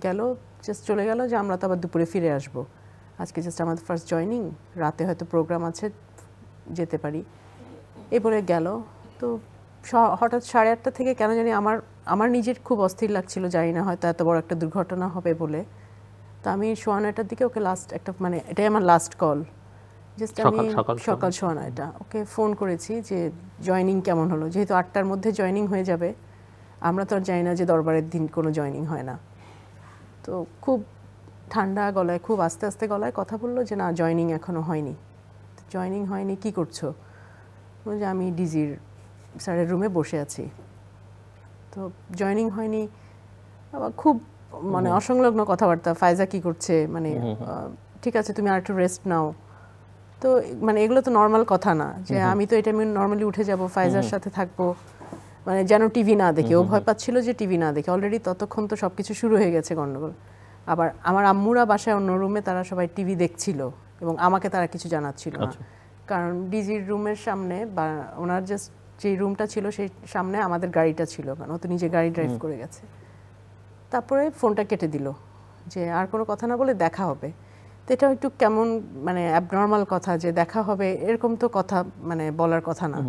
গেল, জাস্ট চলে গেল যে আমরা তো আবার দুপুরে ফিরে আসব, আজকে জাস্ট আমাদের ফার্স্ট জয়নিং, রাতে হয়তো প্রোগ্রাম আছে, যেতে পারি, এই বলে গেল। তো হঠাৎ 8:30 থেকে কেন জানি আমার নিজের খুব অস্থির লাগছিল, জানি না হয়তো এত বড় একটা দুর্ঘটনা হবে বলে। তো আমি 9:15টার দিকে ওকে লাস্ট একটা, মানে এটাই আমার লাস্ট কল, জাস্ট আমি সকাল 9:15 ওকে ফোন করেছি যে জয়নিং কেমন হলো, যেহেতু 8টার মধ্যে জয়নিং হয়ে যাবে, আমরা তো আর জানি না যে দরবারের দিন কোনো জয়নিং হয় না। তো খুব ঠান্ডা গলায়, খুব আস্তে আস্তে গলায় কথা বললো যে না, জয়নিং এখনো হয়নি। জয়নিং হয়নি, কি করছো? যে আমি ডিজির স্যারের রুমে বসে আছি। তো জয়নিং হয়নি, আবার খুব মানে অসংলগ্ন কথাবার্তা, ফায়জা কি করছে, মানে ঠিক আছে তুমি আর একটু রেস্ট নাও। তো মানে এগুলো তো নর্মাল কথা না, যে আমি তো এটা আমি নর্মালি উঠে যাব, ফায়জার সাথে থাকবো, মানে যেন টিভি না দেখে। ও ভয় পাচ্ছিল যে টিভি না দেখে, অলরেডি ততক্ষণ তো সবকিছু শুরু হয়ে গেছে গন্ডগোল। আবার আমার আম্মুরা বাসায় অন্য রুমে, তারা সবাই টিভি দেখছিল এবং আমাকে তারা কিছু জানাচ্ছিল না, কারণ ডিজির রুমের সামনে বা ওনার জাস্ট যে রুমটা ছিল সেই সামনে আমাদের গাড়িটা ছিল, কারণ ও তো নিজে গাড়ি ড্রাইভ করে গেছে। তারপরে ফোনটা কেটে দিল যে আর কোনো কথা না বলে দেখা হবে। তো এটা একটু কেমন মানে অ্যাবনর্মাল কথা, যে দেখা হবে এরকম তো কথা মানে বলার কথা না।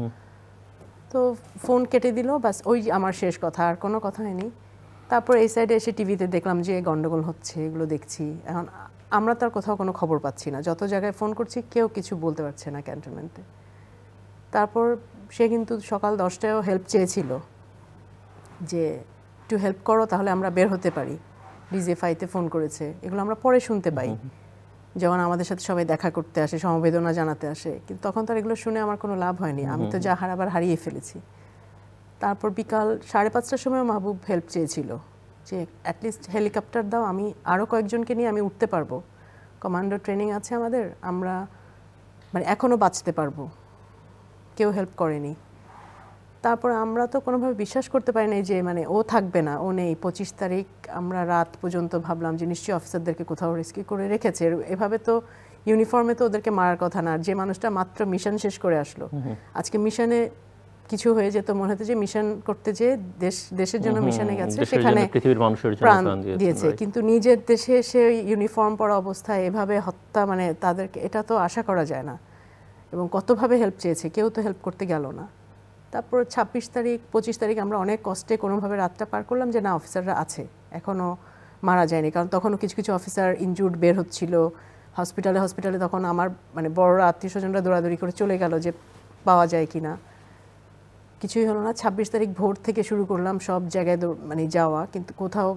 তো ফোন কেটে দিল, বাস ওই আমার শেষ কথা, আর কোনো কথা হয়নি। তারপর এই সাইডে এসে টিভিতে দেখলাম যে গন্ডগোল হচ্ছে, এগুলো দেখছি। এখন আমরা তার কোথাও কোনো খবর পাচ্ছি না, যত জায়গায় ফোন করছি কেউ কিছু বলতে পারছে না ক্যান্টনমেন্টে। তারপর সে কিন্তু সকাল 10টায়ও হেল্প চেয়েছিল যে একটু হেল্প করো, তাহলে আমরা বের হতে পারি। ডিজিএফআইতে ফোন করেছে, এগুলো আমরা পরে শুনতে পাই যখন আমাদের সাথে সবাই দেখা করতে আসে, সমবেদনা জানাতে আসে, কিন্তু তখন তার এগুলো শুনে আমার কোনো লাভ হয়নি, আমি তো যা হারাবার হারিয়ে ফেলেছি। তারপর বিকাল 5:30টার সময় মাহবুব হেল্প চেয়েছিল যে অ্যাটলিস্ট হেলিকপ্টার দাও, আমি আরও কয়েকজনকে নিয়ে আমি উঠতে পারবো, কমান্ডো ট্রেনিং আছে আমাদের, আমরা মানে এখনও বাঁচতে পারবো। কেউ হেল্প করেনি। তারপর আমরা তো কোনোভাবে বিশ্বাস করতে পারি না যে মানে ও থাকবে না, ও নেই। 25 তারিখ আমরা রাত পর্যন্ত ভাবলাম যে নিশ্চয়ই অফিসারদেরকে কোথাও রেস্কিউ করে রেখেছে, এভাবে তো ইউনিফর্মে তো ওদেরকে মারার কথা না। যে মানুষটা মাত্র মিশন শেষ করে আসলো, আজকে মিশনে কিছু হয়ে যেত, মনে হতো যে মিশন করতে যে দেশের জন্য মিশনে গেছে, সেখানে প্রাণ দিয়েছে, কিন্তু নিজের দেশে এসে ইউনিফর্ম পরা অবস্থায় এভাবে হত্যা, মানে তাদেরকে এটা তো আশা করা যায় না। এবং কতভাবে হেল্প চেয়েছে, কেউ তো হেল্প করতে গেল না। তারপর 26 তারিখ 25 তারিখ আমরা অনেক কষ্টে কোনোভাবে রাতটা পার করলাম যে না, অফিসাররা আছে, এখনও মারা যায়নি। কারণ তখনও কিছু কিছু অফিসার ইনজুর্ড বের হচ্ছিল হসপিটালে। তখন আমার মানে বড়রা, আত্মীয় স্বজনরা দৌড়াদৌড়ি করে চলে গেল যে পাওয়া যায় কি না। কিছুই হলো না। 26 তারিখ ভোর থেকে শুরু করলাম সব জায়গায় মানে যাওয়া, কিন্তু কোথাও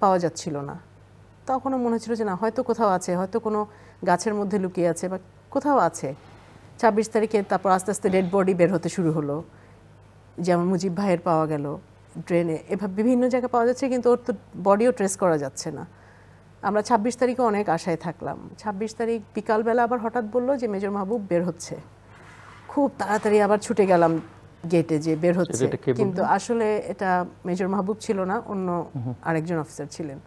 পাওয়া যাচ্ছিল না। তখনও মনে হচ্ছিল যে না, হয়তো কোথাও আছে, হয়তো কোনো গাছের মধ্যে লুকিয়ে আছে বা কোথাও আছে। 26 তারিখে তারপর আস্তে আস্তে ডেড বডি বের হতে শুরু হলো, যেমন মুজিব ভাইয়ের পাওয়া গেল ড্রেনে, এভাবে বিভিন্ন জায়গায় পাওয়া যাচ্ছে, কিন্তু ওর তো বডিও ট্রেস করা যাচ্ছে না। আমরা 26 তারিখে অনেক আশায় থাকলাম। 26 তারিখ বিকালবেলা আবার হঠাৎ বললো যে মেজর মাহবুব বের হচ্ছে। খুব তাড়াতাড়ি আবার ছুটে গেলাম গেটে যে বের হচ্ছে, কিন্তু আসলে এটা মেজর মাহবুব ছিল না, অন্য আরেকজন অফিসার ছিলেন।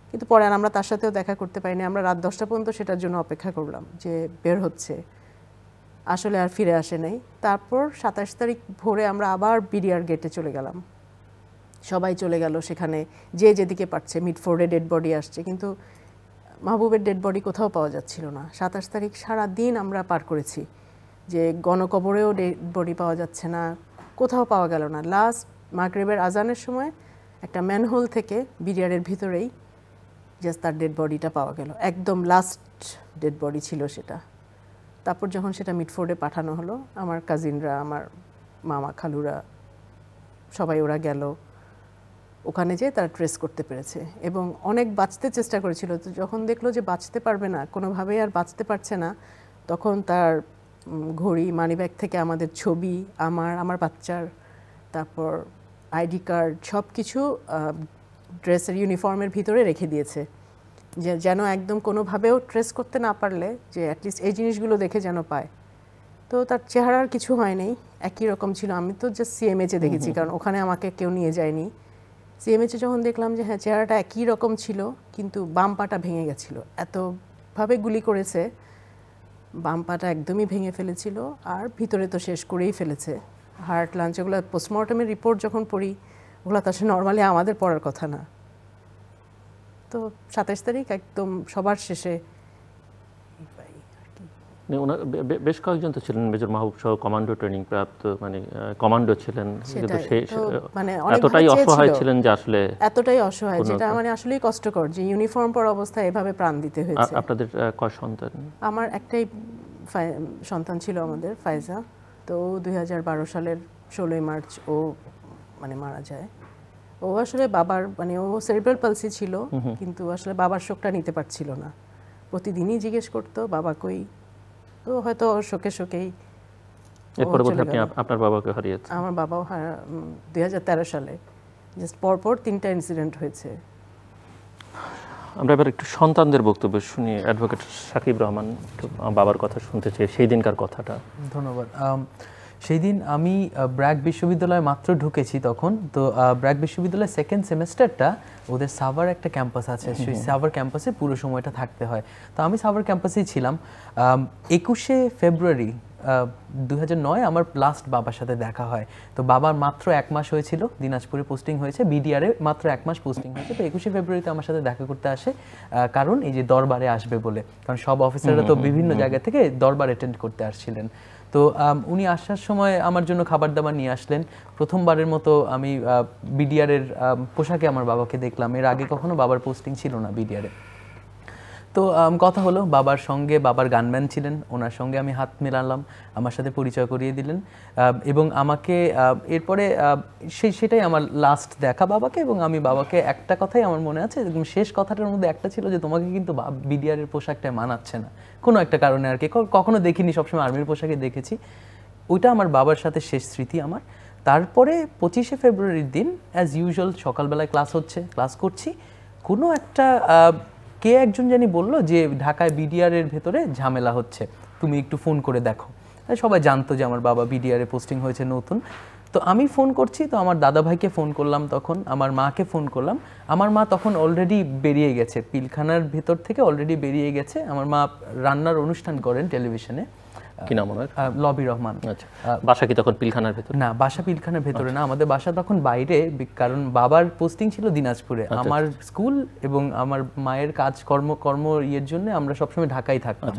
কিন্তু পরে আর আমরা তার সাথেও দেখা করতে পারিনি। আমরা রাত 10টা পর্যন্ত সেটার জন্য অপেক্ষা করলাম যে বের হচ্ছে, আসলে আর ফিরে আসে নাই। তারপর 27 তারিখ ভোরে আমরা আবার বিডিআর গেটে চলে গেলাম, সবাই চলে গেল সেখানে, যে যেদিকে পারছে। মিডফোর্ডে ডেড বডি আসছে, কিন্তু মাহবুবের ডেড বডি কোথাও পাওয়া যাচ্ছিল না। 27 তারিখ সারা দিন আমরা পার করেছি, যে গণকবরেও ডেড বডি পাওয়া যাচ্ছে না, কোথাও পাওয়া গেল না। লাস্ট মাগরিবের আজানের সময় একটা ম্যানহোল থেকে বিডিআরের ভিতরেই জাস্ট তার ডেড বডিটা পাওয়া গেল, একদম লাস্ট ডেড বডি ছিল সেটা। তারপর যখন সেটা মিডফোর্ডে পাঠানো হলো, আমার কাজিনরা, আমার মামা খালুরা সবাই ওরা গেল ওখানে, যেয়ে তারা ট্রেস করতে পেরেছে এবং অনেক বাঁচতে চেষ্টা করেছিল। তো যখন দেখলো যে বাঁচতে পারবে না, কোনোভাবেই আর বাঁচতে পারছে না, তখন তার ঘড়ি, মানিব্যাগ থেকে আমাদের ছবি, আমার বাচ্চার, তারপর আইডি কার্ড, সব কিছু ড্রেসের ইউনিফর্মের ভিতরে রেখে দিয়েছে, যে যেন একদম কোনোভাবেও ট্রেস করতে না পারলে যে অ্যাটলিস্ট এই জিনিসগুলো দেখে যেন পায়। তো তার চেহারার কিছু হয়নি, একই রকম ছিল। আমি তো জাস্ট সিএমএইচে দেখেছি, কারণ ওখানে আমাকে কেউ নিয়ে যায়নি। সিএমএইচে যখন দেখলাম যে হ্যাঁ চেহারাটা একই রকম ছিল, কিন্তু বাম পাটা ভেঙে গেছিল, এতভাবে গুলি করেছে, বাম পাটা একদমই ভেঙে ফেলেছিল, আর ভিতরে তো শেষ করেই ফেলেছে। হার্ট, লাঞ্চ, এগুলো পোস্টমর্টমের রিপোর্ট যখন পড়ি, ওগুলো তো আসলে নর্মালি আমাদের পড়ার কথা না। তো 27 তারিখ একদম সবার শেষে। বেশ কয়েকজন তো ছিলেন মেজর মাহবুব সহ কমান্ডো ট্রেনিং প্রাপ্ত, মানে কমান্ডো ছিলেন, কিন্তু মানে এতটাই অসহায় ছিলেন যে আসলে এতটাই অসহায়, যেটা মানে আসলেই কষ্টকর যে ইউনিফর্ম পরা অবস্থায় এভাবে প্রাণ দিতে হয়েছে। আপনাদের কয় সন্তান? আমার একটাই সন্তান ছিল আমাদের, ফায়জা। তো 2012 সালের 16ই মার্চ ও মানে মারা যায়। ও আসলে বাবার, মানে ও সেরিব্রাল পালসি ছিল, কিন্তু আসলে বাবার শোকটা নিতে পারছিল না। প্রতিদিনই জিজ্ঞেস করতো বাবা কই। তো হয়তো শোকেই এরপরে বলতে আপনি আপনার বাবাকে হারিয়েছেন। আমার বাবাও 2013 সালে, জাস্ট পরপর 3টা ইনসিডেন্ট হয়েছে। আমরা এবার একটু সন্তানদের বক্তব্য শুনি। অ্যাডভোকেট সাকিব রহমান, বাবার কথা শুনতে চাই, সেই দিনকার কথাটা। ধন্যবাদ। সেই দিন আমি ব্র্যাক বিশ্ববিদ্যালয়ে মাত্র ঢুকেছি তখন। তো ব্র্যাক বিশ্ববিদ্যালয়ের সেকেন্ড সেমেস্টারটা ওদের সাভার একটা ক্যাম্পাস আছে, সেই সাভার ক্যাম্পাসে পুরো সময়টা থাকতে হয়। তো আমি সাভার ক্যাম্পাসেই ছিলাম। 21শে ফেব্রুয়ারি 2009 আমার লাস্ট বাবার সাথে দেখা হয়। তো বাবার মাত্র 1 মাস হয়েছিল, দিনাজপুরে পোস্টিং হয়েছে, বিডিআরে মাত্র 1 মাস পোস্টিং হয়েছে। তো 21শে ফেব্রুয়ারিতে আমার সাথে দেখা করতে আসে, কারণ এই যে দরবারে আসবে বলে, কারণ সব অফিসাররা তো বিভিন্ন জায়গা থেকে দরবার অ্যাটেন্ড করতে আসছিলেন। তো উনি আসার সময় আমার জন্য খাবার দাবার নিয়ে আসলেন। প্রথমবারের মতো আমি বিডিআরের পোশাকে আমার বাবাকে দেখলাম, এর আগে কখনো বাবার পোস্টিং ছিল না বিডিআরে। তো কথা হলো বাবার সঙ্গে, বাবার গানম্যান ছিলেন, ওনার সঙ্গে আমি হাত মেলালাম, আমার সাথে পরিচয় করিয়ে দিলেন এবং আমাকে এরপরে সেটাই আমার লাস্ট দেখা বাবাকে। এবং আমি বাবাকে একটা কথাই আমার মনে আছে, শেষ কথাটার মধ্যে একটা ছিল যে তোমাকে কিন্তু বিডিআরের পোশাকটা মানাচ্ছে না, কোনো একটা কারণে আর কি, কখনো দেখিনি, সবসময় আর্মির পোশাকে দেখেছি। ওইটা আমার বাবার সাথে শেষ স্মৃতি আমার। তারপরে 25শে ফেব্রুয়ারির দিন অ্যাজ ইউজুয়াল সকালবেলায় ক্লাস হচ্ছে, ক্লাস করছি, কোনো একটা কে একজন জানি বলল যে ঢাকায় বিডিআরের ভেতরে ঝামেলা হচ্ছে, তুমি একটু ফোন করে দেখো। সবাই জানতো যে আমার বাবা বিডিআরে পোস্টিং হয়েছে নতুন। তো আমি ফোন করছি, তো আমার দাদা ভাইকে ফোন করলাম, তখন আমার মাকে ফোন করলাম। আমার মা তখন অলরেডি বেরিয়ে গেছে, পিলখানার ভেতর থেকে অলরেডি বেরিয়ে গেছে। আমার মা রান্নার অনুষ্ঠান করেন টেলিভিশনে। কি নাম ওনার? লবি রহমান। আচ্ছা, বাসা কি তখন পিলখানার ভেতর? না, বাসা পিলখানার ভেতরে না, আমাদের বাসা তখন বাইরে, কারণ বাবার পোস্টিং ছিল দিনাজপুরে। আমার স্কুল এবং আমার মায়ের কাজ কর্ম ইয়ের জন্য আমরা সবসময় ঢাকায় থাকতাম।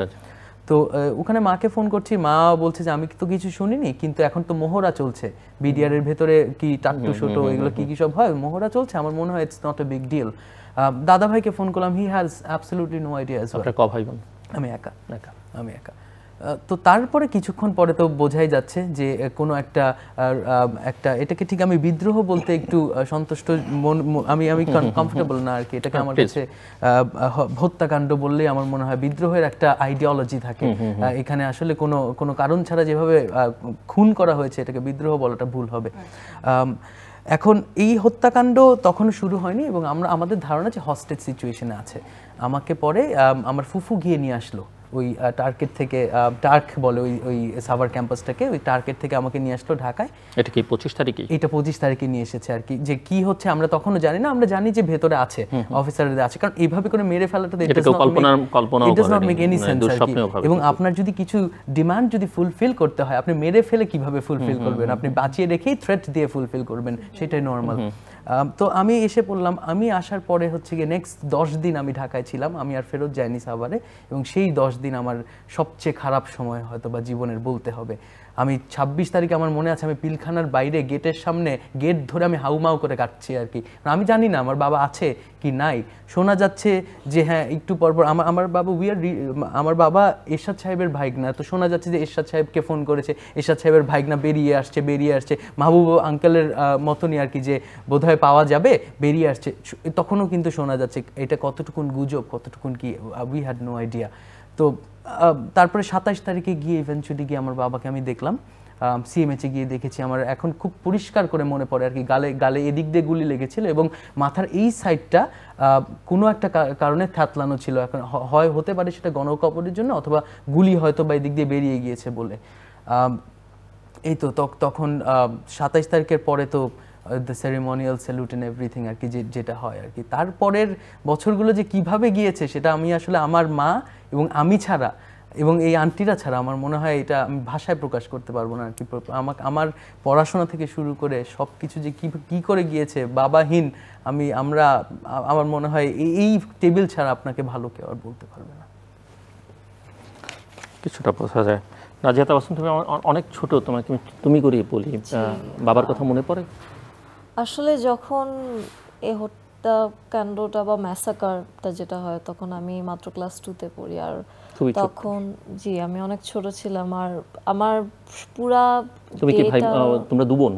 তো ওখানে মাকে ফোন করছি, মা বলছে যে আমি তো কিছু শুনিনি, কিন্তু এখন তো মোহরা চলছে বিডিআর এর ভেতরে, কি টাকটু শোটো এগুলো কি সব হয়, মোহরা চলছে, আমার মনে হয় it's not a big deal. দাদা ভাইকে ফোন করলাম, he has absolutely no idea. আপনার ক ভাই বোন? আমি একা। তো তো তারপরে কিছুক্ষণ পরে তো বোঝাই যাচ্ছে যে কোনো একটা এটাকে ঠিক আমি বিদ্রোহ বলতে একটু সন্তুষ্ট আমি কমফোর্টেবল না আর কি। এটাকে আমার কাছে হত্যাকাণ্ড বললেই আমার মনে হয় বিদ্রোহের একটা আইডিওলজি থাকে এখানে, আসলে কোনো কারণ ছাড়া যেভাবে খুন করা হয়েছে এটাকে বিদ্রোহ বলাটা ভুল হবে। এখন এই হত্যাকাণ্ড তখনও শুরু হয়নি এবং আমাদের ধারণা যে হস্টেজ সিচুয়েশনে আছে। আমাকে পরে আমার ফুফু গিয়ে নিয়ে আসলো ওই টার্গেট থেকে, টার্ক বলে ওই সাভার ক্যাম্পাসটাকে, ওই টার্গেট থেকে আমাকে নিয়ে আসলো ঢাকায়। এটা কি 25 তারিখে? এটা 25 তারিখে নিয়ে এসেছে আর কি। যে কি হচ্ছে আমরা তখনও জানি না, আমরা জানি যে ভেতরে আছে, অফিসারদের আছে, কারণ এইভাবে করে মেরে ফেলাটা it does not make any sense আর কি। এবং আপনার যদি কিছু ডিমান্ড যদি ফুলফিল করতে হয়, আপনি মেরে ফেলে কিভাবে ফুলফিল করবেন? আপনি বাঁচিয়ে রেখেই থ্রেট দিয়ে ফুলফিল করবেন, সেটাই নর্মাল। তো আমি এসে পড়লাম। আমি আসার পরে হচ্ছে গিয়ে নেক্সট 10 দিন আমি ঢাকায় ছিলাম, আমি আর ফেরত যাইনি সাভারে। এবং সেই 10 দিন আমার সবচেয়ে খারাপ সময় হয়তো বা জীবনের বলতে হবে। আমি 26 তারিখে আমার মনে আছে আমি পিলখানার বাইরে গেটের সামনে গেট ধরে আমি হাউমাউ করে কাটছি আর কি। আমি জানি না আমার বাবা আছে কি নাই। শোনা যাচ্ছে যে হ্যাঁ একটু পরপর আমার বাবা আমার বাবা এরশাদ সাহেবের ভাইগনা, তো শোনা যাচ্ছে যে এরশাদ সাহেবকে ফোন করেছে, এরশাদ সাহেবের ভাইগনা বেরিয়ে আসছে মাহবুব আঙ্কেলের মতনই আর কি, যে বোধহয় পাওয়া যাবে, বেরিয়ে আসছে। তখনও কিন্তু শোনা যাচ্ছে। এটা কতটুকুন গুজব, কতটুকুন কি, উই হ্যাড নো আইডিয়া। তো তারপরে 27 তারিখে গিয়ে ইভেন্চুয়ালি গিয়ে আমার বাবাকে আমি দেখলাম, সিএমএইচে গিয়ে দেখেছি। আমার এখন খুব পরিষ্কার করে মনে পড়ে আর কি, গালে এদিক দিয়ে গুলি লেগেছিল এবং মাথার এই সাইডটা কোনো একটা কারণে থ্যাতলানো ছিল। এখন হতে পারে সেটা গণকবরের জন্য, অথবা গুলি হয়তো বা এদিক দিয়ে বেরিয়ে গিয়েছে বলে। এই তো তখন 27 তারিখের পরে তো the ceremonial salute and everything আর কি, যেটা হয় আর কি। তারপরের বছরগুলো যে কিভাবে গিয়েছে সেটা আমি আসলে আমার মা এবং আমি ছাড়া এবং এই আন্টিরা ছাড়া আমার মনে হয় এটা আমি ভাষায় প্রকাশ করতে পারবো না আর কি। আমার পড়াশোনা থেকে শুরু করে সব কিছু যে কি করে গিয়েছে, বাবাহীন আমার মনে হয় এই টেবিল ছাড়া আপনাকে ভালো কেউ আর বলতে পারবে না। কিছুটা বোঝা যায়। নাজিয়া তাবাসসুম, তুমি অনেক ছোট, তোমাকে তুমি করিয়ে বলি, বাবার কথা মনে পড়ে? আসলে যখন এই হত্যাকাণ্ডটা বা ম্যাসাকারটা যেটা হয়, তখন আমি মাত্র ক্লাস 2-তে পড়ি। আর তখন জি আমি অনেক ছোট ছিলাম। আর আমার পুরা তুমি কি ভাই, তোমরা দু বোন?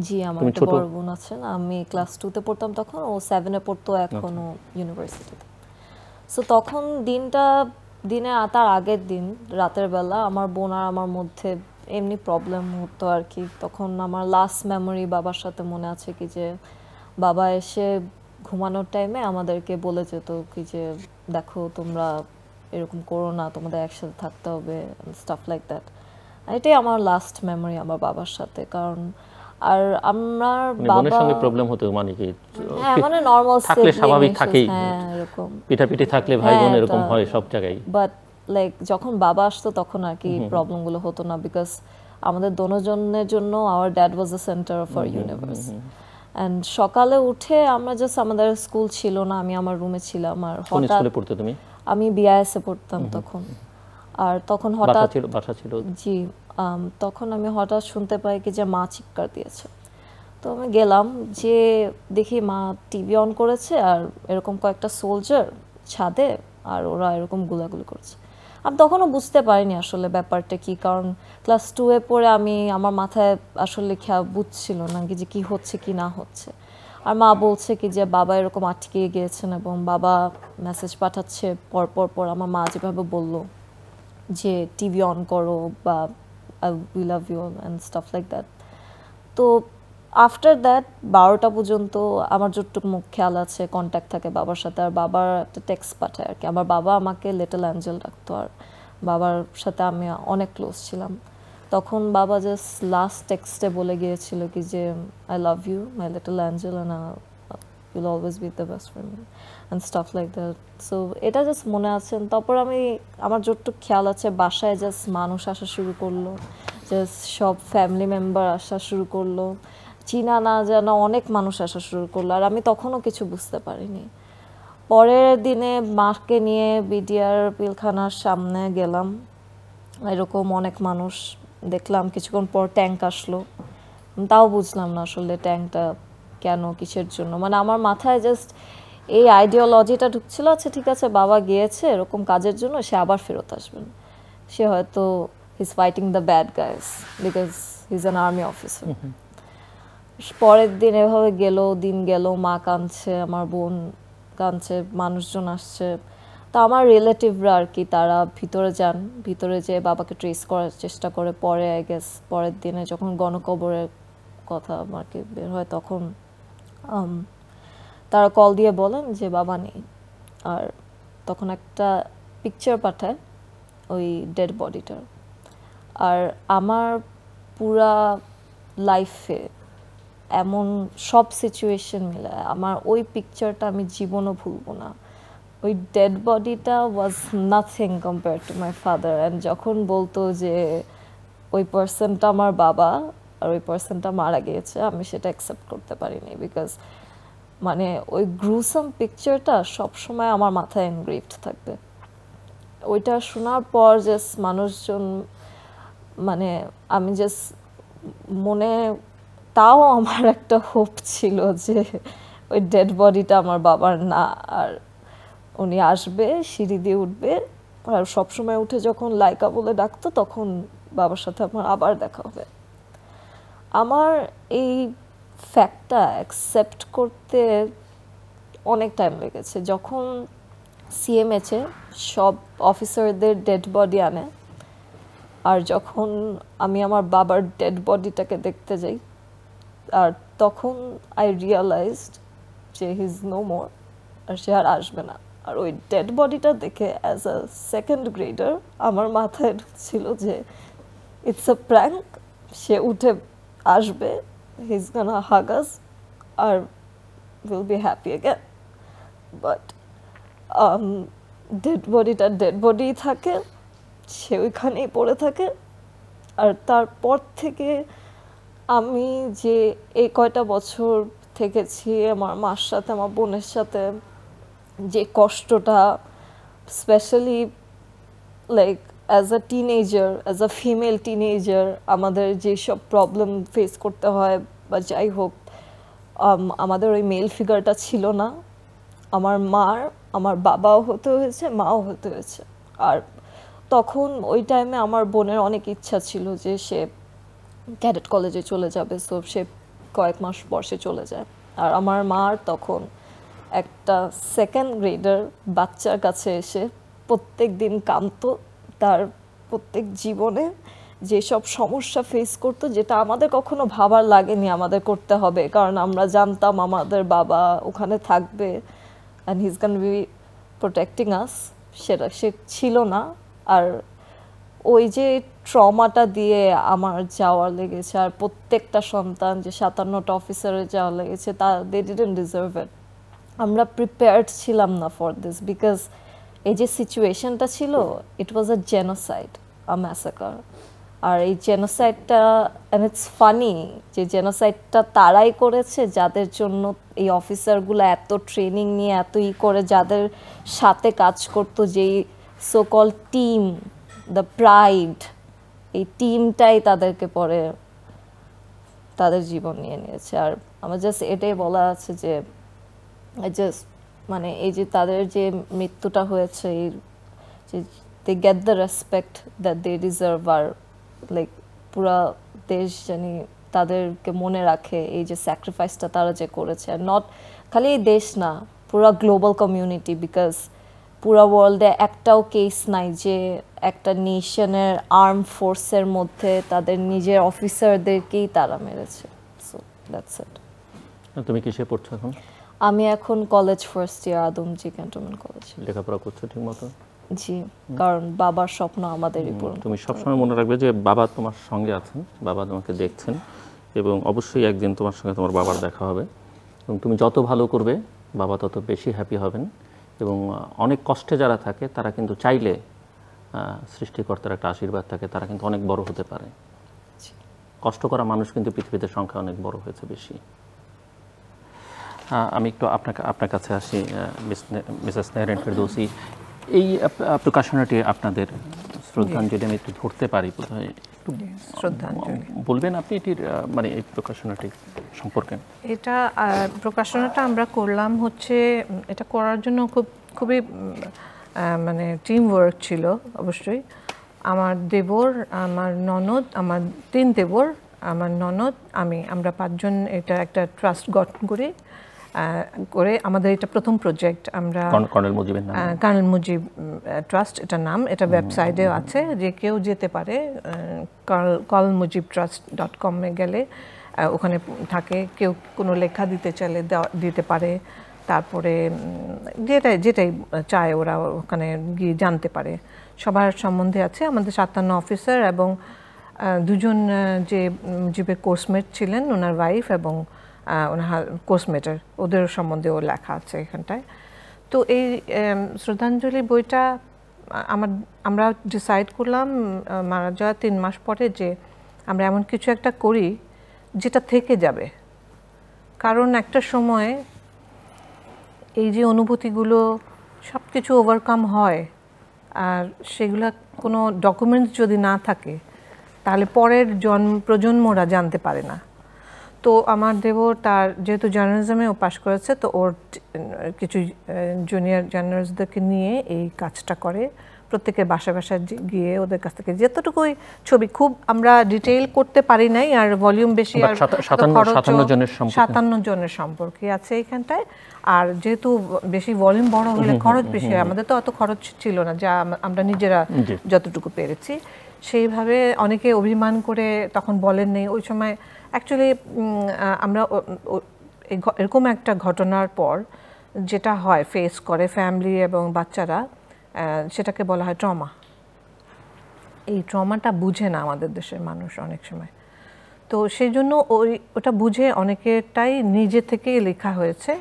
জি আমার একটা বড় বোন আছেন। আমি ক্লাস 2-তে পড়তাম তখন, ও 7-এ পড়তো এখনো ইউনিভার্সিটিতে। সো তখন দিনে তার আগের দিন রাতের বেলা আমার বোন আর আমার মধ্যে এমনি প্রবলেম হতো আর কি। তখন আমার লাস্ট মেমোরি বাবার সাথে মনে আছে কি, যে বাবা এসে ঘুমানোর টাইমে আমাদেরকে বলে যেত কি যে দেখো তোমরা এরকম করো না, তোমাদের একসাথে থাকতে হবে, স্টাফ লাইক দ্যাট। এটাই আমার লাস্ট মেমোরি আমার বাবার সাথে। কারণ আর আমার বাবার সঙ্গে প্রবলেম হতো মানে কি, হ্যাঁ মানে নরমাল থাকলে স্বাভাবিক থাকেই, হ্যাঁ এরকম পিঠাপিঠি থাকলে ভাই বোন এরকম হয় সব জায়গায়। বাট লাইক যখন বাবা আসতো তখন আর কি প্রবলেমগুলো হতো না, বিকজ আমাদের দোনোজনের জন্য our dad was the centre of our universe. And সকালে উঠে আমরা জাস্ট, আমাদের স্কুল ছিল না, আমি আমার রুমে ছিলাম। আর কোন স্কুলে পড়তে তুমি? আমি বিআইএসে পড়তাম তখন। আর তখন হঠাৎ বাসা ছিল জি তখন আমি হঠাৎ শুনতে পাই কি যে মা চিৎকার দিয়েছে। তো আমি গেলাম, যে দেখি মা টিভি অন করেছে আর এরকম কয়েকটা সোলজার ছাদে, আর ওরা এরকম গুলাগুলি করছে। আমি তখনও বুঝতে পারিনি আসলে ব্যাপারটা কি, কারণ ক্লাস 2-এ পড়ে আমার মাথায় আসলে বুঝছিল না কি যে কি হচ্ছে কি না হচ্ছে। আর মা বলছে কি যে বাবা এরকম আটকে গিয়েছেন এবং বাবা মেসেজ পাঠাচ্ছে পর আমার মা যেভাবে বলল যে টিভি অন করো বা we love you and stuff like that. তো আফটার দ্যাট 12টা পর্যন্ত আমার যতটুকু মুখ খেয়াল আছে কন্ট্যাক্ট থাকে বাবার সাথে। আর বাবার একটা টেক্সট পাঠায় আর কি। আমার বাবা আমাকে লিটল অ্যাঞ্জেল রাখতো, আর বাবার সাথে আমি অনেক ক্লোজ ছিলাম। তখন বাবা জাস্ট লাস্ট টেক্সটে বলে গিয়েছিল কি যে I love you my little angel and you'll always be the best for me and stuff like that. So এটা জাস্ট মনে আছে। তারপর আমার যতটুকু খেয়াল আছে বাসায় জাস্ট মানুষ আসা শুরু করলো, জাস্ট সব ফ্যামিলি মেম্বার আসা শুরু করলো, চিনা না জানা অনেক মানুষ আসা শুরু করলো। আর আমি তখনও কিছু বুঝতে পারিনি। পরের দিনে মাকে নিয়ে বিডিআর পিলখানার সামনে গেলাম, এরকম অনেক মানুষ দেখলাম। কিছুক্ষণ পর ট্যাঙ্ক আসলো, তাও বুঝলাম না আসলে ট্যাঙ্কটা কেন, কিসের জন্য। মানে আমার মাথায় জাস্ট এই আইডিওলজিটা ঢুকছিল, আচ্ছা ঠিক আছে বাবা গিয়েছে এরকম কাজের জন্য, সে আবার ফেরত আসবেন। সে হয়তো his fighting the bad guys because he is an army officer. পরের দিন এভাবে গেল, দিন গেল, মা কাঁদছে, আমার বোন কাঁদছে, মানুষজন আসছে। তা আমার রিলেটিভরা আর কি তারা ভিতরে যান, ভিতরে যেয়ে বাবাকে ট্রেস করার চেষ্টা করে। পরে আই গেস পরের দিনে যখন গণকবরের কথা আর কি বের হয় তখন তারা কল দিয়ে বলেন যে বাবা নেই। আর তখন একটা পিকচার পাঠায় ওই ডেড বডিটার। আর আমার পুরা লাইফে এমন সব সিচুয়েশন মিলে আমার ওই পিকচারটা আমি জীবনও ভুলবো না। ওই ডেড বডিটা was nothing compare to my father. And যখন বলতো যে ওই পার্সনটা আমার বাবা আর ওই পার্সনটা মারা গিয়েছে, আমি সেটা অ্যাকসেপ্ট করতে পারিনি। বিকজ মানে ওই গ্রুসাম পিকচারটা সবসময় আমার মাথায় এনগ্রেভড থাকবে। ওইটা শোনার পর জাস্ট মানুষজন মানে আমি জাস্ট মনে, তাও আমার একটা হোপ ছিল যে ওই ডেড বডিটা আমার বাবার না, আর উনি আসবে, সিঁড়ি দিয়ে উঠবে, আর সবসময় উঠে যখন লাইকা বলে ডাকতো তখন বাবার সাথে আমার আবার দেখা হবে। আমার এই ফ্যাক্টটা অ্যাকসেপ্ট করতে অনেক টাইম লেগেছে। যখন সিএমএচে সব অফিসারদের ডেড বডি আনে, আর যখন আমি আমার বাবার ডেড বডিটাকে দেখতে যাই, আর তখন আই রিয়ালাইজড যে হি ইজ নো মোর, আর সে আর আসবে না। আর ওই ডেড বডিটা দেখে অ্যাজ আ সেকেন্ড গ্রেডার আমার মাথায় ছিল যে ইটস আ প্র্যাঙ্ক, সে উঠে আসবে, he is gonna hug us আর will be happy again. But dead বডিটা ডেড বডি থাকে, সে ওইখানেই পড়ে থাকে। আর তারপর থেকে আমি যে এই কয়টা বছর থেকেছি আমার মার সাথে, আমার বোনের সাথে, যে কষ্টটা specially like as a teenager, as a female teenager আমাদের যেসব প্রবলেম ফেস করতে হয় বা যাই হোক, আমাদের ওই মেল ফিগারটা ছিল না। আমার মার, আমার বাবাও হতে হয়েছে, মাও হতে হয়েছে। আর তখন ওই টাইমে আমার বোনের অনেক ইচ্ছা ছিল যে সে ক্যাডেট কলেজে চলে যাবে, সো সে কয়েক মাস পর সে চলে যায়। আর আমার মার তখন একটা সেকেন্ড গ্রেডার বাচ্চার কাছে এসে প্রত্যেক দিন কাঁদতো, তার প্রত্যেক জীবনে যেসব সমস্যা ফেস করতো, যেটা আমাদের কখনো ভাবার লাগেনি আমাদের করতে হবে, কারণ আমরা জানতাম আমাদের বাবা ওখানে থাকবে and he is gonna be protecting us. সেটা সে ছিল না। আর ওই যে ট্রমাটা দিয়ে আমার যাওয়ার লেগেছে, আর প্রত্যেকটা সন্তান যে 57টা অফিসারে যাওয়া লেগেছে, তা দে ডিডন্ট ডিজার্ভ ইট। আমরা প্রিপেয়ার্ড ছিলাম না ফর দিস, বিকজ এই যে সিচুয়েশনটা ছিল, ইট ওয়াজ আ জেনোসাইড, আ ম্যাসাকার। আর এই জেনোসাইডটা, অ্যান্ড ইটস ফানি যে জেনোসাইডটা তারাই করেছে যাদের জন্য এই অফিসারগুলো এত ট্রেনিং নিয়ে এত করে, যাদের সাথে কাজ করতো, যেই সোকল টিম, দ্য প্রাইড, এই টিমটাই তাদেরকে পরে তাদের জীবন নিয়ে নিয়েছে। আর আমার জাস্ট এটাই বলা আছে যে জাস্ট মানে এই যে তাদের যে মৃত্যুটা হয়েছে, এই যে they get the respect that they deserve. আর লাইক পুরা দেশ জানি তাদেরকে মনে রাখে এই যে স্যাক্রিফাইসটা তারা যে করেছে। আর নট খালি এই দেশ না, পুরা গ্লোবাল কমিউনিটি, বিকজ পুরা ওয়ার্ল্ডে একটাও কেস নাই যে একটা নেশনের আর্ম ফোর্সের মধ্যে তাদের নিজের অফিসারদেরকেই তারা মেরেছে। So that's it. তুমি কিসে পড়ছো এখন? আমি এখন college first year, Adamjee cantonment college. লেখাপড়া করছো ঠিক মতো? জি, কারণ বাবার স্বপ্ন আমাদেরই পূরণ। তুমি সবসময় মনে রাখবে যে বাবা তোমার সঙ্গে আছেন, বাবা তোমাকে দেখছেন, এবং অবশ্যই একদিন তোমার সঙ্গে তোমার বাবার দেখা হবে। এবং তুমি যত ভালো করবে বাবা তত বেশি হ্যাপি হবেন। এবং অনেক কষ্টে যারা থাকে তারা কিন্তু চাইলে সৃষ্টিকর্তার একটা আশীর্বাদ থাকে, তারা কিন্তু অনেক বড় হতে পারে। কষ্ট করা মানুষ কিন্তু পৃথিবীতে সংখ্যা অনেক বড় হয়েছে বেশি। আমি একটু আপনার কাছে আসি, মিসেস নেহরিন ফেরদৌসী। এই প্রকাশনাটি আপনাদের শ্রদ্ধাঞ্জলি আমি একটু ধরতে পারি বোধহয়, একটু শ্রদ্ধাঞ্জলি বলবেন আপনি এটির মানে এই প্রকাশনাটি সম্পর্কে? এটা প্রকাশনাটা আমরা করলাম হচ্ছে, এটা করার জন্য খুবই মানে টিম ওয়ার্ক ছিল অবশ্যই। আমার দেবর, আমার ননদ, আমার 3 দেবর, আমার ননদ, আমরা 5 জন এটা একটা ট্রাস্ট গঠন করি। করে আমাদের এটা প্রথম প্রজেক্ট। আমরা কর্নেল মুজিবের নাম, কর্নেল মুজিব ট্রাস্ট এটা নাম, এটা ওয়েবসাইটে আছে, যে কেউ যেতে পারে। colmujibrtrust.com এ গেলে ওখানে থাকে, কেউ কোনো লেখা দিতে চাইলে দিতে পারে। তারপরে যেটাই চায় ওরা ওখানে গিয়ে জানতে পারে। সবার সম্বন্ধে আছে। আমাদের 57 অফিসার এবং 2 জন যে মুজিবের কোর্সমেট ছিলেন, ওনার ওয়াইফ এবং ওনার কোর্সমেটার, ওদের সম্বন্ধেও লেখা আছে এখানটায়। তো এই শ্রদ্ধাঞ্জলি বইটা আমরা ডিসাইড করলাম মারা যাওয়ার 3 মাস পরে যে আমরা এমন কিছু একটা করি যেটা থেকে যাবে। কারণ একটা সময় এই যে অনুভূতিগুলো সব কিছু ওভারকাম হয়, আর সেগুলো কোনো ডকুমেন্টস যদি না থাকে তাহলে পরের প্রজন্মরা জানতে পারে না। তো আমার দেবর তার যেহেতু জার্নালিজমে ও পাশ করেছে, তো ওর কিছু জুনিয়র জার্নালিস্টদেরকে নিয়ে এই কাজটা করে। প্রত্যেকের বাসায় বাসায় গিয়ে ওদের কাছ থেকে যতটুকুই ছবি, খুব আমরা ডিটেইল করতে পারি নাই, আর ভলিউম বেশি, আর 57 জনের সম্পর্কে আছে এখানটায়। আর যেহেতু বেশি ভলিউম বড় হলে খরচ বেশি, আমাদের তো অত খরচ ছিল না, যা আমরা নিজেরা যতটুকু পেরেছি সেইভাবে। অনেকে অভিমান করে তখন বলেন নেই ওই সময়। অ্যাকচুয়ালি আমরা এরকম একটা ঘটনার পর যেটা হয় ফেস করে ফ্যামিলি এবং বাচ্চারা, সেটাকে বলা হয় ট্রমা। এই ট্রমাটা বুঝে না আমাদের দেশের মানুষ অনেক সময়। তো সেই জন্য ওটা বুঝে অনেকেরটাই নিজে থেকেই লেখা হয়েছে,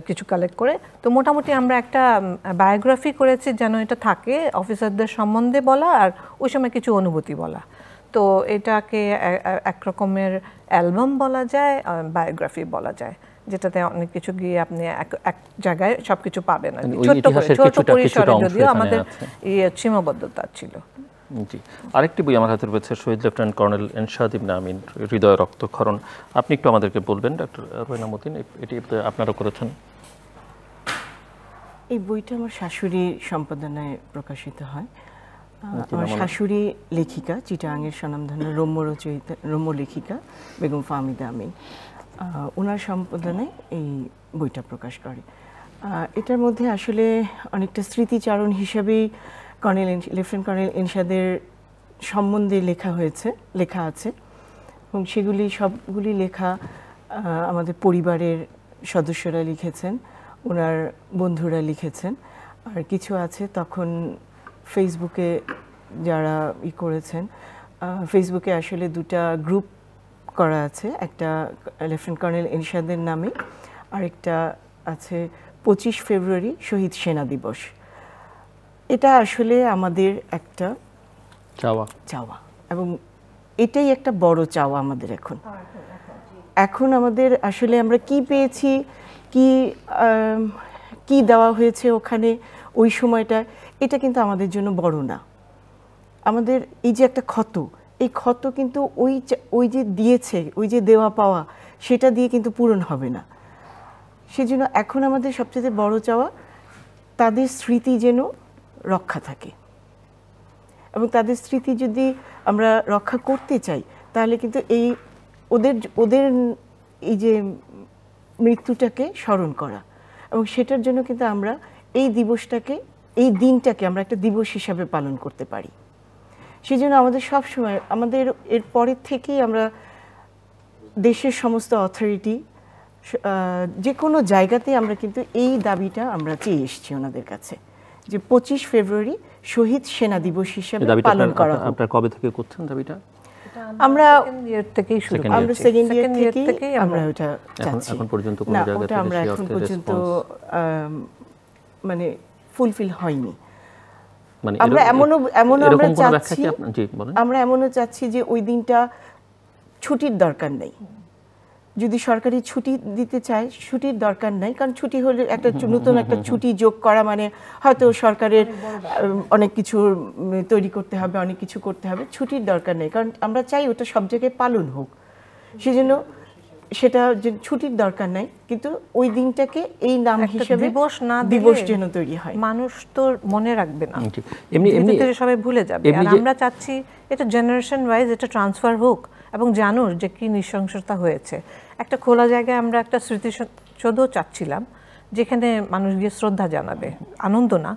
কিছু কালেক্ট করে। তো মোটামুটি আমরা একটা বায়োগ্রাফি করেছি যেন এটা থাকে, অফিসারদের সম্বন্ধে বলা আর ওই সময় কিছু অনুভূতি বলা। তো এটাকে এক রকমের অ্যালবাম বলা যায়, বায়োগ্রাফি বলা যায়, যেটাতে অনেক কিছু গিয়ে আপনি এক জায়গায় সবকিছু পাবেন। ছোট পরিসরে, যদিও আমাদের সীমাবদ্ধতা ছিল। জি, আরেকটি বই আমার হাতে রয়েছে, শহীদ লেফটেন্যান্ট কর্নেল এরশাদ ইবনে আমিন, হৃদয় রক্তক্ষরণ। আপনি একটু আমাদেরকে বলবেন, ডক্টর রোয়েনা মতিন, এটি আপনারা করেছেন? এই বইটা আমার শাশুড়ির সম্পাদনায় প্রকাশিত হয়। আমার শাশুড়ি লেখিকা, চিটাগাংয়ের স্বনামধন্য রম্য লেখিকা বেগম ফাহমিদা আমিন, ওনার সম্পাদনায় এই বইটা প্রকাশ করে। এটার মধ্যে আসলে অনেকটা স্মৃতিচারণ হিসাবেই লেফটেন্যান্ট কর্নেল এরশাদের সম্বন্ধে লেখা আছে, এবং সেগুলি সবগুলি লেখা আমাদের পরিবারের সদস্যরা লিখেছেন, ওনার বন্ধুরা লিখেছেন, আর কিছু আছে তখন ফেসবুকে যারা করেছেন। ফেসবুকে আসলে 2টা গ্রুপ করা আছে, একটা লেফটেন্যান্ট কর্নেল এরশাদের নামে, আরেকটা আছে 25 ফেব্রুয়ারি শহীদ সেনা দিবস। এটা আসলে আমাদের একটা চাওয়া, এবং এটাই একটা বড় চাওয়া আমাদের এখন আমাদের আসলে আমরা কি পেয়েছি, কি দেওয়া হয়েছে ওখানে ওই সময়টা, এটা কিন্তু আমাদের জন্য বড় না। আমাদের এই যে একটা ক্ষত, এই ক্ষত কিন্তু ওই যে দিয়েছে, ওই যে দেওয়া পাওয়া, সেটা দিয়ে কিন্তু পূরণ হবে না। সেজন্য এখন আমাদের সবচেয়ে বড় চাওয়া তাদের স্মৃতি যেন রক্ষা থাকে, এবং তাদের স্মৃতি যদি আমরা রক্ষা করতে চাই তাহলে কিন্তু এই ওদের এই যে মৃত্যুটাকে স্মরণ করা, এবং সেটার জন্য কিন্তু আমরা এই দিনটাকে আমরা একটা দিবস হিসাবে পালন করতে পারি। সেই জন্য আমাদের সবসময় আমাদের এর পরের থেকেই আমরা দেশের সমস্ত অথরিটি, যে কোনো জায়গাতে আমরা কিন্তু এই দাবিটা আমরা চেয়ে এসেছি ওনাদের কাছে, যে 25 ফেব্রুয়ারি শহীদ সেনা দিবস হিসেবে পালন করা হোক। আপনারা কবে থেকে করছেন দাবিটা? আমরা সেকেন্ড ইয়ার থেকেই আমরা ওটা চাচ্ছি। এখন পর্যন্ত না, ওটা আমরা এখন পর্যন্ত মানে ফুলফিল হয়নি। আমরা এমনও চাচ্ছি যে ওই দিনটা ছুটির দরকার নেই, যদি সরকারি ছুটি দিতে চায় ছুটির দরকার নাই, কারণ ছুটি হলে নতুন একটা ছুটি যোগ করা মানে হয়তো সরকারের অনেক কিছু তৈরি করতে হবে, অনেক কিছু করতে হবে, ছুটির দরকার নেই, কারণ আমরা চাই ওটা সব জায়গায় পালন হোক। সেজন্য সেটা যে ছুটির দরকার নাই, কিন্তু ওই দিনটাকে এই নাম একটা হিসেবে দিবস না দিলে দিবস যেন তৈরি হয়। মানুষ তো মনে রাখবে না, জি। এমনি ধীরে এমনি ধীরে সবাই ভুলে যাবে। এমনি আর যে- আমরা চাচ্ছি এটা জেনারেশন ওয়াইজ এটা ট্রান্সফার হোক এবং জানুক যে কি নৃশংসতা হয়েছে। একটা খোলা জায়গায় আমরা একটা স্মৃতিসৌধও চাচ্ছিলাম যেখানে মানুষ গিয়ে শ্রদ্ধা জানাবে, আনন্দ না,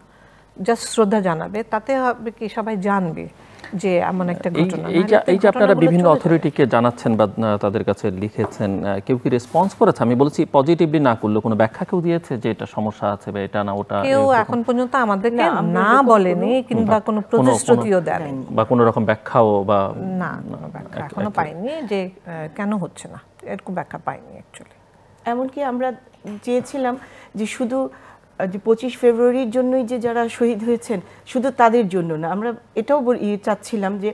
জাস্ট শ্রদ্ধা জানাবে। তাতে হবে কি সবাই জানবে যে এমন একটা ঘটনা। এই যে আপনারা বিভিন্ন অথরিটিকে জানাচ্ছেন বা তাদের কাছে লিখেছেন, কেউ কি রেসপন্স করেছে? আমি বলছি পজিটিভলি না করলে কোনো ব্যাখ্যা কেউ দিয়েছে যে এটা সমস্যা আছে বা এটা না ওটা? কেউ এখন পর্যন্ত আমাদেরকে না বলেনি কিংবা কোনো প্রতিশ্রুতিও দেয়নি বা কোনো রকম ব্যাখ্যাও বা না, কোনো ব্যাখ্যা এখনো পাইনি যে কেন হচ্ছে না, এরকম ব্যাখ্যা পাইনি অ্যাকচুয়ালি। এমনকি আমরা চেয়েছিলাম যে শুধু যে 25 ফেব্রুয়ারির জন্যই যে যারা শহীদ হয়েছেন শুধু তাদের জন্য না, আমরা এটাও চাচ্ছিলাম যে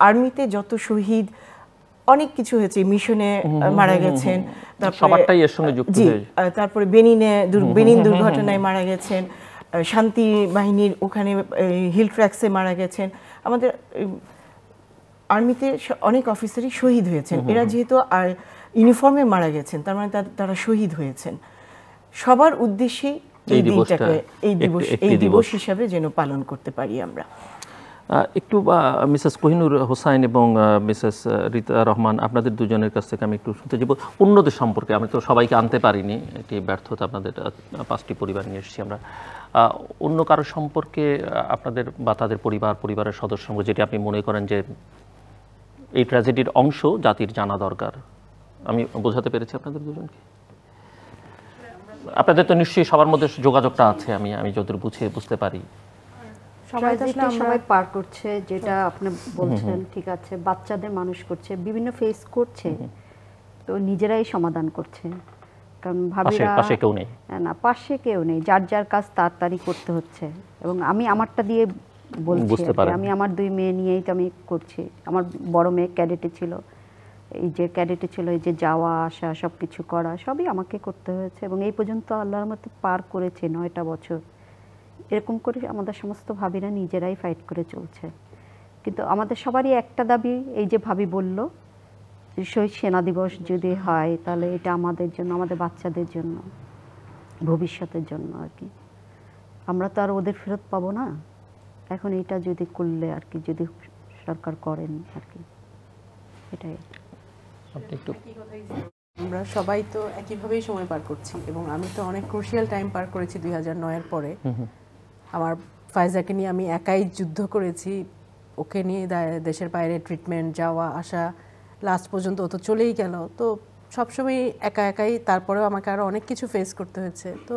আর্মিতে যত শহীদ অনেক কিছু হয়েছে, মিশনে মারা গেছেন, সবারটাই এর সঙ্গে যুক্ত হয়ে তারপরে বেনিন দুর্ঘটনায় মারা গেছেন, শান্তি বাহিনীর ওখানে হিল ট্র্যাক্সে মারা গেছেন, আমাদের আর্মিতে অনেক অফিসারই শহীদ হয়েছেন। এরা যেহেতু আর ইউনিফর্মে মারা গেছেন, তার মানে তারা শহীদ হয়েছেন। সবার উদ্দেশ্যেই এই দিনটাকে এই দিবস হিসাবে যেন পালন করতে পারি আমরা। একটু মিসেস কোহিনুর হোসাইন এবং মিসেস রিতা রহমান, আপনাদের দুজনের কাছ থেকে আমি একটু শুনতে যাব অন্যদের সম্পর্কে। আমি তো সবাইকে আনতে পারিনি, এটি ব্যর্থতা। আপনাদের 5টি পরিবার নিয়ে এসেছি আমরা। অন্য কারো সম্পর্কে আপনাদের বা তাদের পরিবারের সদস্য সঙ্গে যেটি আপনি মনে করেন যে এই ট্র্যাজেডির অংশ জাতির জানা দরকার, আমি বোঝাতে পেরেছি আপনাদের দুজনকে? আপনাদের তো নিশ্চয়ই সবার মধ্যে যোগাযোগটা আছে, আমি যতটুকু বুঝতে পারি। সবাই পার করছে, যেটা আপনি বলছেন ঠিক আছে, বাচ্চাদের মানুষ করছে, বিভিন্ন ফেস করছে, তো নিজেরাই সমাধান করছে। কারণ ভাবিরা পাশে কেউ নেই, না পাশে কেউ নেই, যার যার কাজ তাড়াতাড়ি করতে হচ্ছে। এবং আমি আমারটা দিয়ে বলছি, আমি আমার 2 মেয়ে নিয়েই তো আমি করছি। আমার বড় মেয়ে ক্যাডেটে ছিল, এই যে যাওয়া আসা সব কিছু করা সবই আমাকে করতে হয়েছে। এবং এই পর্যন্ত আল্লাহর মতো পার করেছে 9টা বছর। এরকম করে আমাদের সমস্ত ভাবিরা নিজেরাই ফাইট করে চলছে। কিন্তু আমাদের সবারই একটা দাবি, এই যে ভাবি বলল, শহীদ সেনা দিবস যদি হয় তাহলে এটা আমাদের জন্য, আমাদের বাচ্চাদের জন্য, ভবিষ্যতের জন্য আর কি। আমরা তো আর ওদের ফেরত পাবো না। এখন এটা যদি করলে আর কি, যদি সরকার করেন আর কি, এটাই। আমরা সবাই তো একইভাবেই সময় পার করছি, এবং আমি তো অনেক ক্রুশিয়াল টাইম পার করেছি 2009-এর পরে। আমার ফায়জাকে নিয়ে আমি একাই যুদ্ধ করেছি, ওকে নিয়ে দেশের বাইরে ট্রিটমেন্ট, যাওয়া আসা, লাস্ট পর্যন্ত ও তো চলেই গেল। তো সবসময় একাই, তারপরেও আমাকে আরও অনেক কিছু ফেস করতে হয়েছে। তো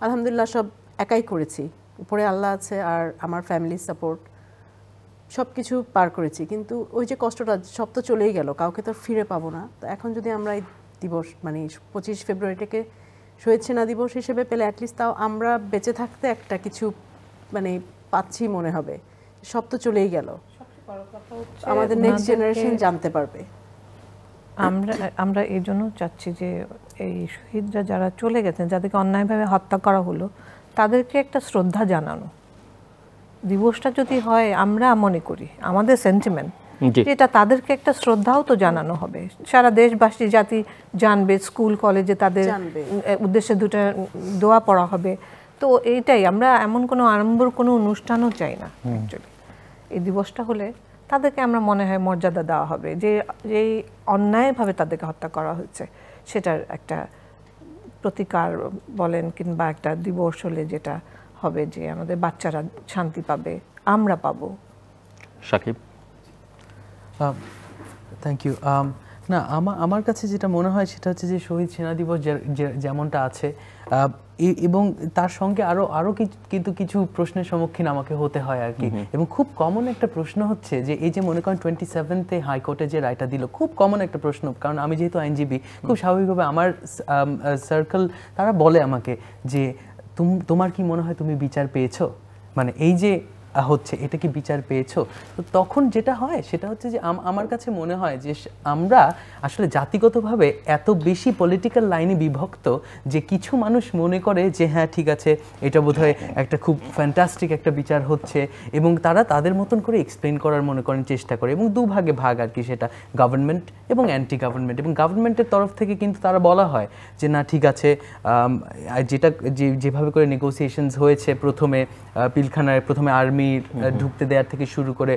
আলহামদুলিল্লাহ সব একাই করেছি, উপরে আল্লাহ আছে আর আমার ফ্যামিলির সাপোর্ট, সব কিছু পার করেছি। কিন্তু ওই যে কষ্টটা সব তো চলেই গেল, কাউকে তো ফিরে পাবো না। তো এখন যদি আমরা এই দিবস মানে 25 ফেব্রুয়ারিটাকে শহীদ সেনা দিবস হিসেবে পেলে অ্যাটলিস্ট তাও আমরা বেঁচে থাকতে একটা কিছু মানে পাচ্ছি মনে হবে। সব তো চলেই গেল, আমাদের নেক্সট জেনারেশন জানতে পারবে। আমরা এই জন্য চাচ্ছি যে এই শহীদরা যারা চলে গেছেন, যাদেরকে অন্যায়ভাবে হত্যা করা হলো, তাদেরকে একটা শ্রদ্ধা জানানো। দিবসটা যদি হয়, আমরা মনে করি আমাদের সেন্টিমেন্ট এটা তাদেরকে একটা শ্রদ্ধাও তো জানানো হবে। সারা দেশবাসী জাতি জানবে, স্কুল কলেজে তাদের উদ্দেশ্যে 2টা দোয়া পড়া হবে। তো এইটাই, আমরা এমন কোনো আড়ম্বর কোনো অনুষ্ঠানও চাই না অ্যাকচুয়ালি। এই দিবসটা হলে তাদেরকে আমরা মনে হয় মর্যাদা দেওয়া হবে, যে যেই অন্যায়ভাবে তাদেরকে হত্যা করা হয়েছে সেটার একটা প্রতিকার বলেন, কিংবা একটা দিবস হলে যেটা হবে যে আমাদের বাচ্চারা শান্তি পাবে, আমরা পাবো। সাকিব? Thank you. না, আমার কাছে যেটা মনে হয় সেটা হচ্ছে যে শহীদ সেনা দিবস যেমনটা আছে, এবং তার সঙ্গে আরও কিন্তু কিছু প্রশ্নের সম্মুখীন আমাকে হতে হয় আর কি। এবং খুব কমন একটা প্রশ্ন হচ্ছে যে এই যে মনে করেন 27-তে হাইকোর্টে যে রায়টা দিল, খুব কমন একটা প্রশ্ন। কারণ আমি যেহেতু আইনজীবী, খুব স্বাভাবিকভাবে আমার সার্কেল তারা বলে আমাকে যে তোমার কি মনে হয় তুমি বিচার পেয়েছো? মানে এই যে হচ্ছে, এটা কি বিচার পেয়েছো? তো তখন যেটা হয় সেটা হচ্ছে যে আমার কাছে মনে হয় যে আমরা আসলে জাতিগতভাবে এত বেশি পলিটিক্যাল লাইনে বিভক্ত যে কিছু মানুষ মনে করে যে হ্যাঁ ঠিক আছে, এটা বোধহয় একটা খুব ফ্যান্টাস্টিক একটা বিচার হচ্ছে, এবং তারা তাদের মতন করে এক্সপ্লেন করার মনে করেন চেষ্টা করে, এবং দুভাগে ভাগ আর কি, সেটা গভর্নমেন্ট এবং অ্যান্টি গভর্নমেন্ট। এবং গভর্নমেন্টের তরফ থেকে কিন্তু তারা বলা হয় যে না ঠিক আছে, যেটা যেভাবে করে নেগোসিয়েশনস হয়েছে, প্রথমে পিলখানায় প্রথমে আর্মি ঢুকতে দেওয়ার থেকে শুরু করে,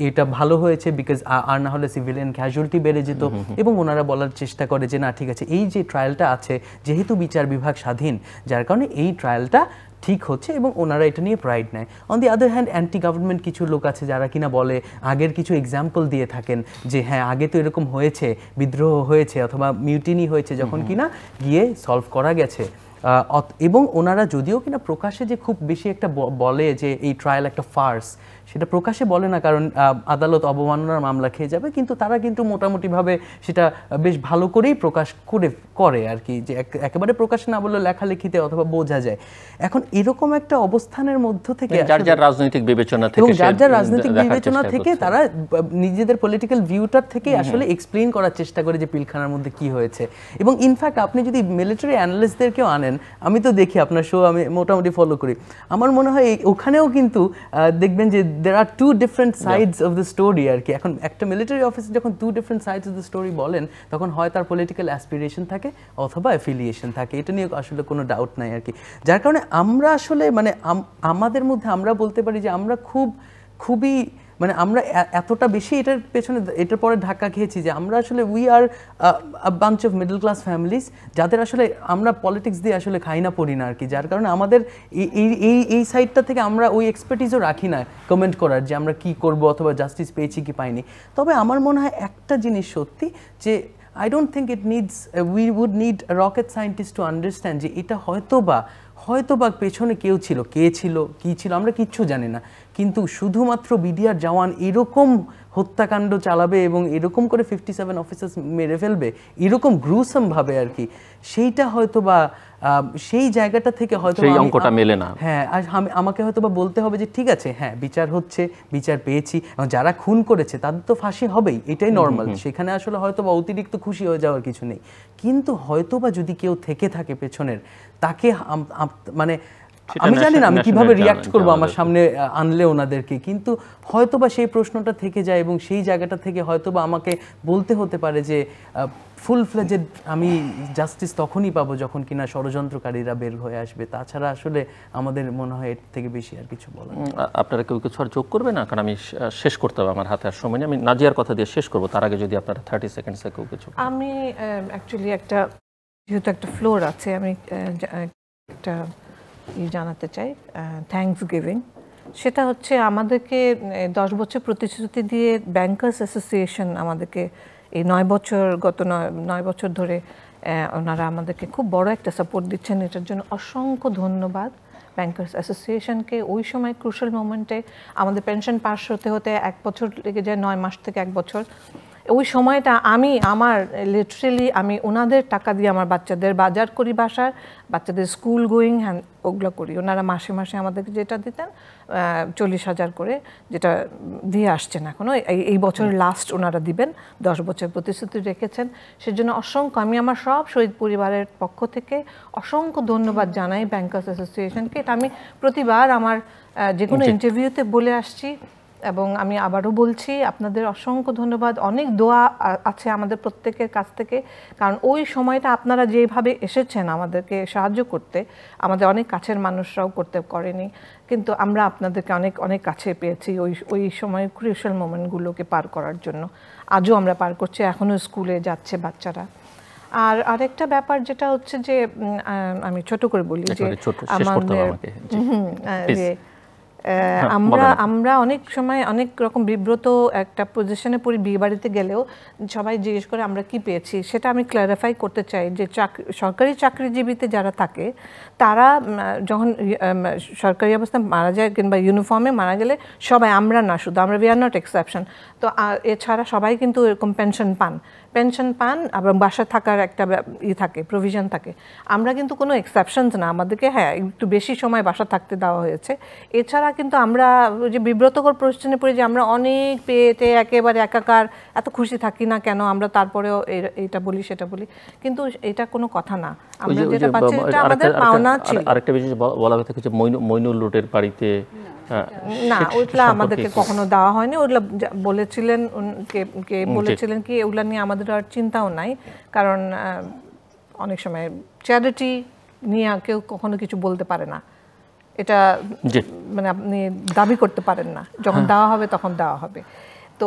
এটা ভালো হয়েছে বিকজ আর না হলে সিভিলিয়ান ক্যাজুয়ালিটি বেড়ে যেত। এবং ওনারা বলার চেষ্টা করে যে না ঠিক আছে, এই যে ট্রায়ালটা আছে, যেহেতু বিচার বিভাগ স্বাধীন, যার কারণে এই ট্রায়ালটা ঠিক হচ্ছে, এবং ওনারা এটা নিয়ে প্রাইড নেয়। On the other hand anti government কিছু লোক আছে যারা কিনা বলে, আগের কিছু এক্সাম্পল দিয়ে থাকেন যে হ্যাঁ আগে তো এরকম হয়েছে, বিদ্রোহ হয়েছে অথবা মিউটিনি হয়েছে, যখন কিনা গিয়ে সলভ করা গেছে। এবং ওনারা যদিও কিনা প্রকাশ্যে যে খুব বেশি একটা বলে যে এই ট্রায়াল একটা ফার্স, সেটা প্রকাশ্যে বলে না, কারণ আদালত অবমাননার মামলা খেয়ে যাবে, কিন্তু তারা কিন্তু মোটামুটিভাবে সেটা বেশ ভালো করেই প্রকাশ করে আর কি, যে একেবারে প্রকাশ না বললে লেখালেখিতে অথবা বোঝা যায়। এখন এরকম একটা অবস্থানের মধ্য থেকে যার যার রাজনৈতিক বিবেচনা থেকে, এবং যার যার রাজনৈতিক বিবেচনা থেকে তারা নিজেদের পলিটিক্যাল ভিউটার থেকে আসলে এক্সপ্লেইন করার চেষ্টা করে যে পিলখানার মধ্যে কি হয়েছে। এবং ইনফ্যাক্ট আপনি যদি মিলিটারি অ্যানালিস্টদেরকেও আনেন, আমি তো দেখি আপনার শো আমি মোটামুটি ফলো করি, আমার মনে হয় ওখানেও কিন্তু দেখবেন যে there are two different sides of the story আর কি। এখন একটা মিলিটারি অফিসার যখন two different sides of the story বলেন, তখন হয় তার পলিটিক্যাল অ্যাসপিরেশন থাকে অথবা অ্যাফিলিয়েশন থাকে, এটা নিয়ে আসলে কোনো ডাউট নাই আর কি। যার কারণে আমরা আসলে মানে আমাদের মধ্যে আমরা বলতে পারি যে আমরা খুবই মানে আমরা এতটা বেশি এটার পেছনে, এটার পরে ধাক্কা খেয়েছি যে আমরা আসলে we are a bunch of middle class families, যাদের আসলে আমরা পলিটিক্স দিয়ে আসলে খাই না পড়ি না আর কি। যার কারণে আমাদের এই সাইডটা থেকে আমরা ওই এক্সপার্টিসও রাখি না কমেন্ট করার যে আমরা কি করব অথবা জাস্টিস পেয়েছি কি পাইনি। তবে আমার মনে হয় একটা জিনিস সত্যি, যে I don't think it needs, we would need a rocket scientist to understand যে এটা হয়তোবা পেছনে কেউ ছিল, কে ছিল, কি ছিল, আমরা কিচ্ছু জানি না, কিন্তু শুধুমাত্র বিডিআর জওয়ান এরকম হত্যাকাণ্ড চালাবে এবং এরকম করে 57 অফিসার্স মেরে ফেলবে এরকম গ্রুসাম ভাবে আর কি, সেইটা হয়তোবা সেই জায়গাটা থেকে হয়তো সেই অঙ্কটা মেলে না। হ্যাঁ, আমাকে হয়তোবা বলতে হবে যে ঠিক আছে, হ্যাঁ বিচার হচ্ছে, বিচার পেয়েছি, এবং যারা খুন করেছে তাদের তো ফাঁসি হবেই, এটাই নর্মাল, সেখানে আসলে হয়তোবা অতিরিক্ত খুশি হয়ে যাওয়ার কিছু নেই। কিন্তু হয়তোবা যদি কেউ থেকে থাকে পেছনের, তাকে মানে আমি জানি না আমি কিভাবে রিয়াক্ট করবো আমার সামনে আনলে ওনাদেরকে, কিন্তু হয়তোবা সেই প্রশ্নটা থেকে যায়, এবং সেই জায়গাটা থেকে হয়তোবা আমাকে বলতে হতে পারে যে ফুল ফ্লেজেড আমি জাস্টিস তখনই পাবো যখন কিনা ষড়যন্ত্রকারীরা বের হয়ে আসবে। তাছাড়া আসলে আমাদের মনে হয় এর থেকে বেশি আর কিছু বলার। আপনারা কেউ কিছু আর যোগ করবে না? কারণ আমি শেষ করতে হবে, আমার হাতে আর সময় নেই। আমি নাজিয়ার কথা দিয়ে শেষ করবো, তার আগে যদি আপনারা 30 সেকেন্ডসে কেউ কিছু। আমি অ্যাকচুয়ালি যেহেতু একটা ফ্লোর আছে, আমি একটা জানাতে চাই, থ্যাঙ্কস গিভিং। সেটা হচ্ছে আমাদেরকে 10 বছর প্রতিশ্রুতি দিয়ে ব্যাংকার্স অ্যাসোসিয়েশন আমাদেরকে এই 9 বছর ধরে ওনারা আমাদেরকে খুব বড় একটা সাপোর্ট দিচ্ছেন, এটার জন্য অসংখ্য ধন্যবাদ ব্যাংকার্স অ্যাসোসিয়েশনকে। ওই সময় ক্রুশাল মোমেন্টে আমাদের পেনশন পাস হতে 1 বছর লেগে যায়, 9 মাস থেকে 1 বছর। ওই সময়টা আমার লিটারেলি আমি ওনাদের টাকা দিয়ে আমার বাচ্চাদের বাজার করি, বাচ্চাদের স্কুল গোয়িং ওগুলো করি। ওনারা মাসে মাসে আমাদেরকে যেটা দিতেন 40,000 করে, যেটা দিয়ে আসছেন এখনও, এই বছর লাস্ট ওনারা দিবেন, 10 বছর প্রতিশ্রুতি রেখেছেন। সেজন্য অসংখ্য আমি আমার সব শহীদ পরিবারের পক্ষ থেকে অসংখ্য ধন্যবাদ জানাই ব্যাংকার্স অ্যাসোসিয়েশনকে। এটা আমি প্রতিবার আমার যে কোনো ইন্টারভিউতে বলে আসছি, এবং আমি আবারও বলছি আপনাদের অসংখ্য ধন্যবাদ। অনেক দোয়া আছে আমাদের প্রত্যেকের কাছ থেকে, কারণ ওই সময়টা আপনারা যেভাবে এসেছেন আমাদেরকে সাহায্য করতে, আমাদের অনেক কাছের মানুষরাও করেনি, কিন্তু আমরা আপনাদেরকে অনেক অনেক কাছে পেয়েছি ওই সময় ক্রুশাল মোমেন্টগুলোকে পার করার জন্য। আজও আমরা পার করছি, এখনও স্কুলে যাচ্ছে বাচ্চারা। আর আরেকটা ব্যাপার যেটা হচ্ছে যে আমি ছোট করে বলি যে আমাদের আমরা অনেক সময় অনেক রকম বিব্রত একটা পজিশনে পড়ি, বিয়ে বাড়িতে গেলেও সবাই জিজ্ঞেস করে আমরা কি পেয়েছি। সেটা আমি ক্ল্যারিফাই করতে চাই যে সরকারি চাকরিজীবীতে যারা থাকে, তারা যখন সরকারি অবস্থায় মারা যায় কিংবা ইউনিফর্মে মারা গেলে সবাই, আমরা না শুধু, আমরা উই আর নট এক্সেপশন, তো এছাড়া সবাই কিন্তু এরকম পেনশন পান। পেনশন পান এবং বাসা থাকার একটা থাকে, প্রভিশন থাকে। আমরা কিন্তু কোনো এক্সেপশনস না, আমাদেরকে হ্যাঁ একটু বেশি সময় বাসা থাকতে দেওয়া হয়েছে। এছাড়া কিন্তু আমরা ওই যে বিব্রতকর প্রশ্নে পড়ে যে আমরা অনেক পেটে একেবারে একাকার এত খুশি থাকি না কেন, আমরা তারপরেও এটা বলি সেটা বলি, কিন্তু এটা কোনো কথা না। আমরা যেটা পাচ্ছি এটা আমাদের পাওনা ছিল। আরেকটা বিষয় বলা হয়ে থাকে যে মইনুল রোডের বাড়িতে না, ওইগুলা আমাদেরকে কখনো দেওয়া হয়নি। ওইগুলা বলেছিলেন কে বলেছিলেন কি, ওগুলা নিয়ে আমাদের আর চিন্তাও নাই, কারণ অনেক সময় চ্যারিটি নিয়ে কেউ কখনো কিছু বলতে পারে না, এটা মানে আপনি দাবি করতে পারেন না, যখন দেওয়া হবে তখন দেওয়া হবে। তো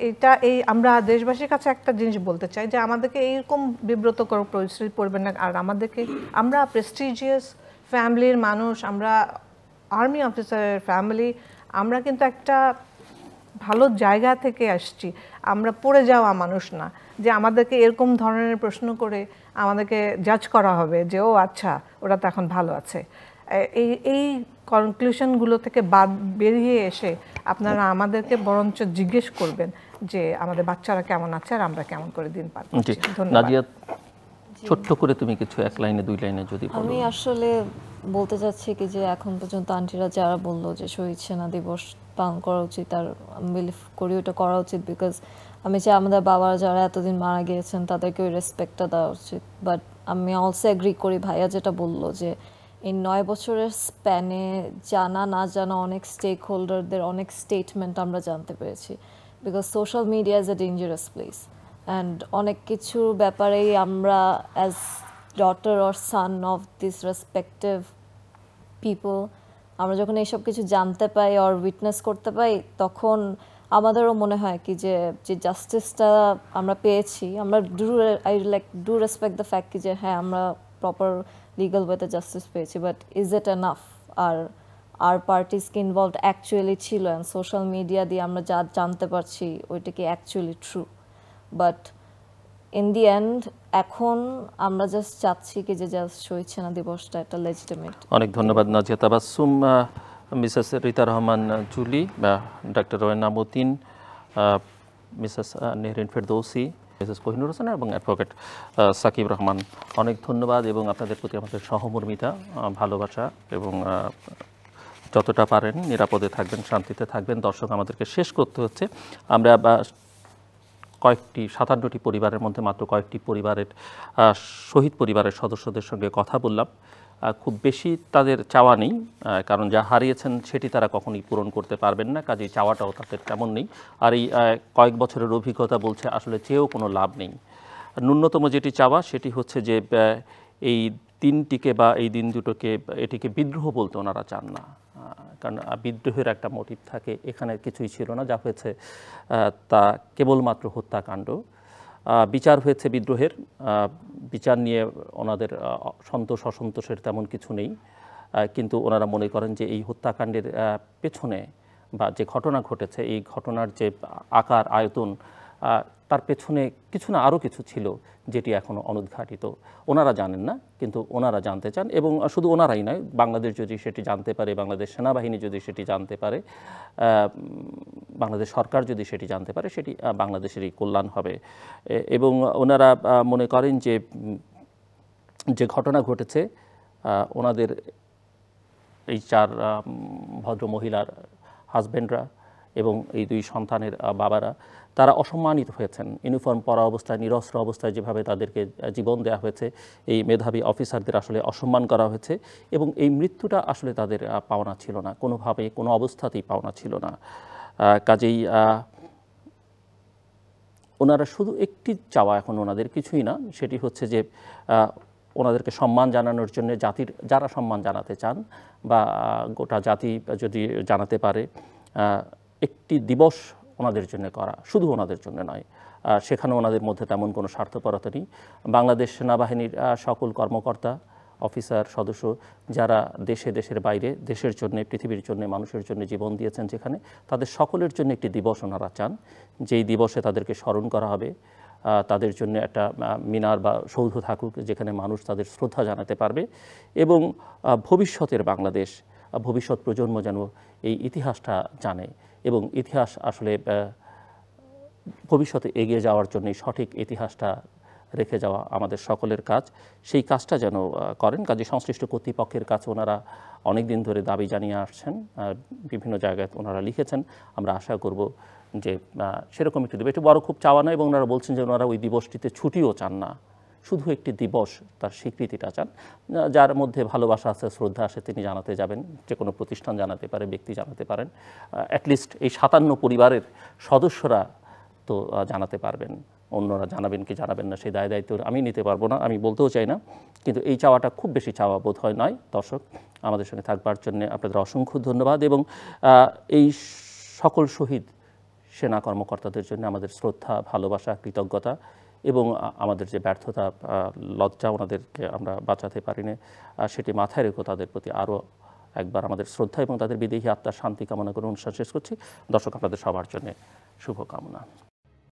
এটা আমরা দেশবাসীর কাছে একটা জিনিস বলতে চাই যে আমাদেরকে এইরকম বিব্রতকর পরিস্থিতি পড়বেন না। আর আমরা প্রেস্টিজিয়াস ফ্যামিলির মানুষ, আমরা আর্মি অফিসারের ফ্যামিলি, আমরা কিন্তু একটা ভালো জায়গা থেকে আসছি, আমরা পড়ে যাওয়া মানুষ না যে আমাদেরকে এরকম ধরনের প্রশ্ন করে আমাদেরকে জাজ করা হবে যে ও আচ্ছা ওরা তো এখন ভালো আছে। এই কনক্লুশনগুলো থেকে বেরিয়ে এসে আপনারা আমাদেরকে বরঞ্চ জিজ্ঞেস করবেন যে আমাদের বাচ্চারা কেমন আছে আর আমরা কেমন করে দিন পার করছি। ধন্যবাদ। নাজিয়া, ছোট্ট করে তুমি কিছু 1 লাইনে 2 লাইনে যদি বলো। আমি আসলে বলতে চাচ্ছি কি যে এখন পর্যন্ত আন্টিরা যারা বললো যে শহীদ সেনা দিবস পালন করা উচিত, আর আমি বিলিভ করি ওটা করা উচিত, বিকজ আমি চাই আমাদের বাবারা যারা এতদিন মারা গিয়েছেন তাদেরকে ওই রেসপেক্টটা দেওয়া উচিত। বাট আমি অলসো এগ্রি করি ভাইয়া যেটা বললো যে এই 9 বছরের স্প্যানে জানা না জানা অনেক স্টেক হোল্ডারদের অনেক স্টেটমেন্ট আমরা জানতে পেরেছি, because social media is a dangerous place and অনেক কিছুর ব্যাপারেই আমরা as daughter or son of this respective people আমরা যখন এইসব কিছু জানতে পাই অর উইটনেস করতে পাই, তখন আমাদেরও মনে হয় কি যে জাস্টিসটা আমরা পেয়েছি, আমরা ডু রেসপেক্ট দ্য ফ্যাক্ট কি যে হ্যাঁ আমরা প্রপার লিগাল ওয়েতে জাস্টিস পেয়েছি, বাট ইজ ইট এনাফ? আর পার্টিস কি ইনভলভড অ্যাকচুয়ালি ছিল, অ্যান্ড সোশ্যাল মিডিয়া দিয়ে আমরা যা জানতে পারছি ওইটা কি actually true? But in the end এখন আমরা জাস্ট চাচ্ছি কি যে জাস্ট শহীদ সেনা দিবসটা একটা লেজিটিমেট। অনেক ধন্যবাদ Nazia Tabassum, Mrs Rita Rahman Julie, doctor Rowena Motin, Mrs Nehrin Ferdousi, Mrs Kohinoor Hossain এবং অ্যাডভোকেট সাকিব রহমান। অনেক ধন্যবাদ এবং আপনাদের প্রতি আমাদের সহমর্মিতা, ভালোবাসা এবং যতটা পারেন নিরাপদে থাকবেন, শান্তিতে থাকবেন। দর্শক, আমাদেরকে শেষ করতে হচ্ছে। আমরা কয়েকটি 57টি পরিবারের মধ্যে মাত্র কয়েকটি পরিবারের শহীদ পরিবারের সদস্যদের সঙ্গে কথা বললাম। খুব বেশি তাদের চাওয়া নেই, কারণ যা হারিয়েছেন সেটি তারা কখনোই পূরণ করতে পারবেন না, কাজেই চাওয়াটাও তাদের তেমন নেই। আর এই কয়েক বছরের অভিজ্ঞতা বলছে আসলে চেয়েও কোনো লাভ নেই। ন্যূনতম যেটি চাওয়া সেটি হচ্ছে যে এই দিনটিকে বা এই দিন দুটোকে, এটিকে বিদ্রোহ বলতে ওনারা চান না, কারণ বিদ্রোহের একটা মোটিভ থাকে। এখানে কিছুই ছিল না, যা হয়েছে তা কেবলমাত্র হত্যাকাণ্ড। বিচার হয়েছে বিদ্রোহের, বিচার নিয়ে ওনাদের সন্তোষ অসন্তোষের তেমন কিছু নেই, কিন্তু ওনারা মনে করেন যে এই হত্যাকাণ্ডের পেছনে বা যে ঘটনা ঘটেছে, এই ঘটনার যে আকার আয়তন, তার পেছনে কিছু না আরও কিছু ছিল যেটি এখনও অনুদ্ঘাটিত। ওনারা জানেন না, কিন্তু ওনারা জানতে চান। এবং শুধু ওনারাই নয়, বাংলাদেশ যদি সেটি জানতে পারে, বাংলাদেশ সেনাবাহিনী যদি সেটি জানতে পারে, বাংলাদেশ সরকার যদি সেটি জানতে পারে, সেটি বাংলাদেশেরই কল্যাণ হবে। এবং ওনারা মনে করেন যে যে ঘটনা ঘটেছে, ওনাদের এই 4 ভদ্র মহিলার হাজব্যান্ডরা এবং এই 2 সন্তানের বাবারা, তারা অসম্মানিত হয়েছেন। ইউনিফর্ম পরা অবস্থায়, নিরস্ত্র অবস্থায় যেভাবে তাদেরকে জীবন দেওয়া হয়েছে, এই মেধাবী অফিসারদের আসলে অসম্মান করা হয়েছে। এবং এই মৃত্যুটা আসলে তাদের পাওনা ছিল না, কোনোভাবে কোনো অবস্থাতেই পাওনা ছিল না। কাজেই ওনারা শুধু একটি চাওয়া এখন ওনাদের, কিছুই না, সেটি হচ্ছে যে ওনাদেরকে সম্মান জানানোর জন্য জাতির যারা সম্মান জানাতে চান বা গোটা জাতি যদি জানাতে পারে, একটি দিবস ওনাদের জন্য করা, শুধু ওনাদের জন্য নয়। সেখানে ওনাদের মধ্যে তেমন কোনো স্বার্থপরতা নেই। বাংলাদেশ সেনাবাহিনীর সকল কর্মকর্তা, অফিসার, সদস্য যারা দেশে দেশের বাইরে দেশের জন্য, পৃথিবীর জন্য, মানুষের জন্য জীবন দিয়েছেন যেখানে, তাদের সকলের জন্য একটি দিবস ওনারা চান, যেই দিবসে তাদেরকে স্মরণ করা হবে। তাদের জন্য একটা মিনার বা সৌধ থাকুক যেখানে মানুষ তাদের শ্রদ্ধা জানাতে পারবে। এবং ভবিষ্যতের বাংলাদেশ, ভবিষ্যৎ প্রজন্ম যেন এই ইতিহাসটা জানে। এবং ইতিহাস আসলে ভবিষ্যতে এগিয়ে যাওয়ার জন্য সঠিক ইতিহাসটা রেখে যাওয়া আমাদের সকলের কাজ। সেই কাজটা যেন করেন। কাজে সংশ্লিষ্ট কর্তৃপক্ষের কাছে ওনারা অনেক দিন ধরে দাবি জানিয়ে আসছেন, বিভিন্ন জায়গায় ওনারা লিখেছেন। আমরা আশা করব যে সেরকম একটি দেবে, একটু বড় খুব চাওয়া নয়, এবং ওনারা বলছেন যে ওনারা ওই দিবসটিতে ছুটিও চান না, শুধু একটি দিবস, তার স্বীকৃতিটা চান। যার মধ্যে ভালোবাসা আছে, শ্রদ্ধা আছে, তিনি জানাতে যাবেন। যে কোনো প্রতিষ্ঠান জানাতে পারে, ব্যক্তি জানাতে পারেন, অ্যাটলিস্ট এই 57 পরিবারের সদস্যরা তো জানাতে পারবেন। অন্যরা জানাবেন কি জানাবেন না সেই দায় দায়িত্ব আমি নিতে পারবো না, আমি বলতেও চাই না। কিন্তু এই চাওয়াটা খুব বেশি চাওয়া বোধ হয় নয়। দর্শক, আমাদের সঙ্গে থাকবার জন্য আপনাদের অসংখ্য ধন্যবাদ, এবং এই সকল শহীদ সেনা কর্মকর্তাদের জন্য আমাদের শ্রদ্ধা, ভালোবাসা, কৃতজ্ঞতা, এবং আমাদের যে ব্যর্থতা, লজ্জা, ওনাদেরকে আমরা বাঁচাতে পারিনি, সেটি মাথায় রেখে তাদের প্রতি আরও একবার আমাদের শ্রদ্ধা এবং তাদের বিদেহী আত্মার শান্তি কামনা করে অনুষ্ঠান শেষ করছি। দর্শক, আপনাদের সবার জন্য শুভকামনা।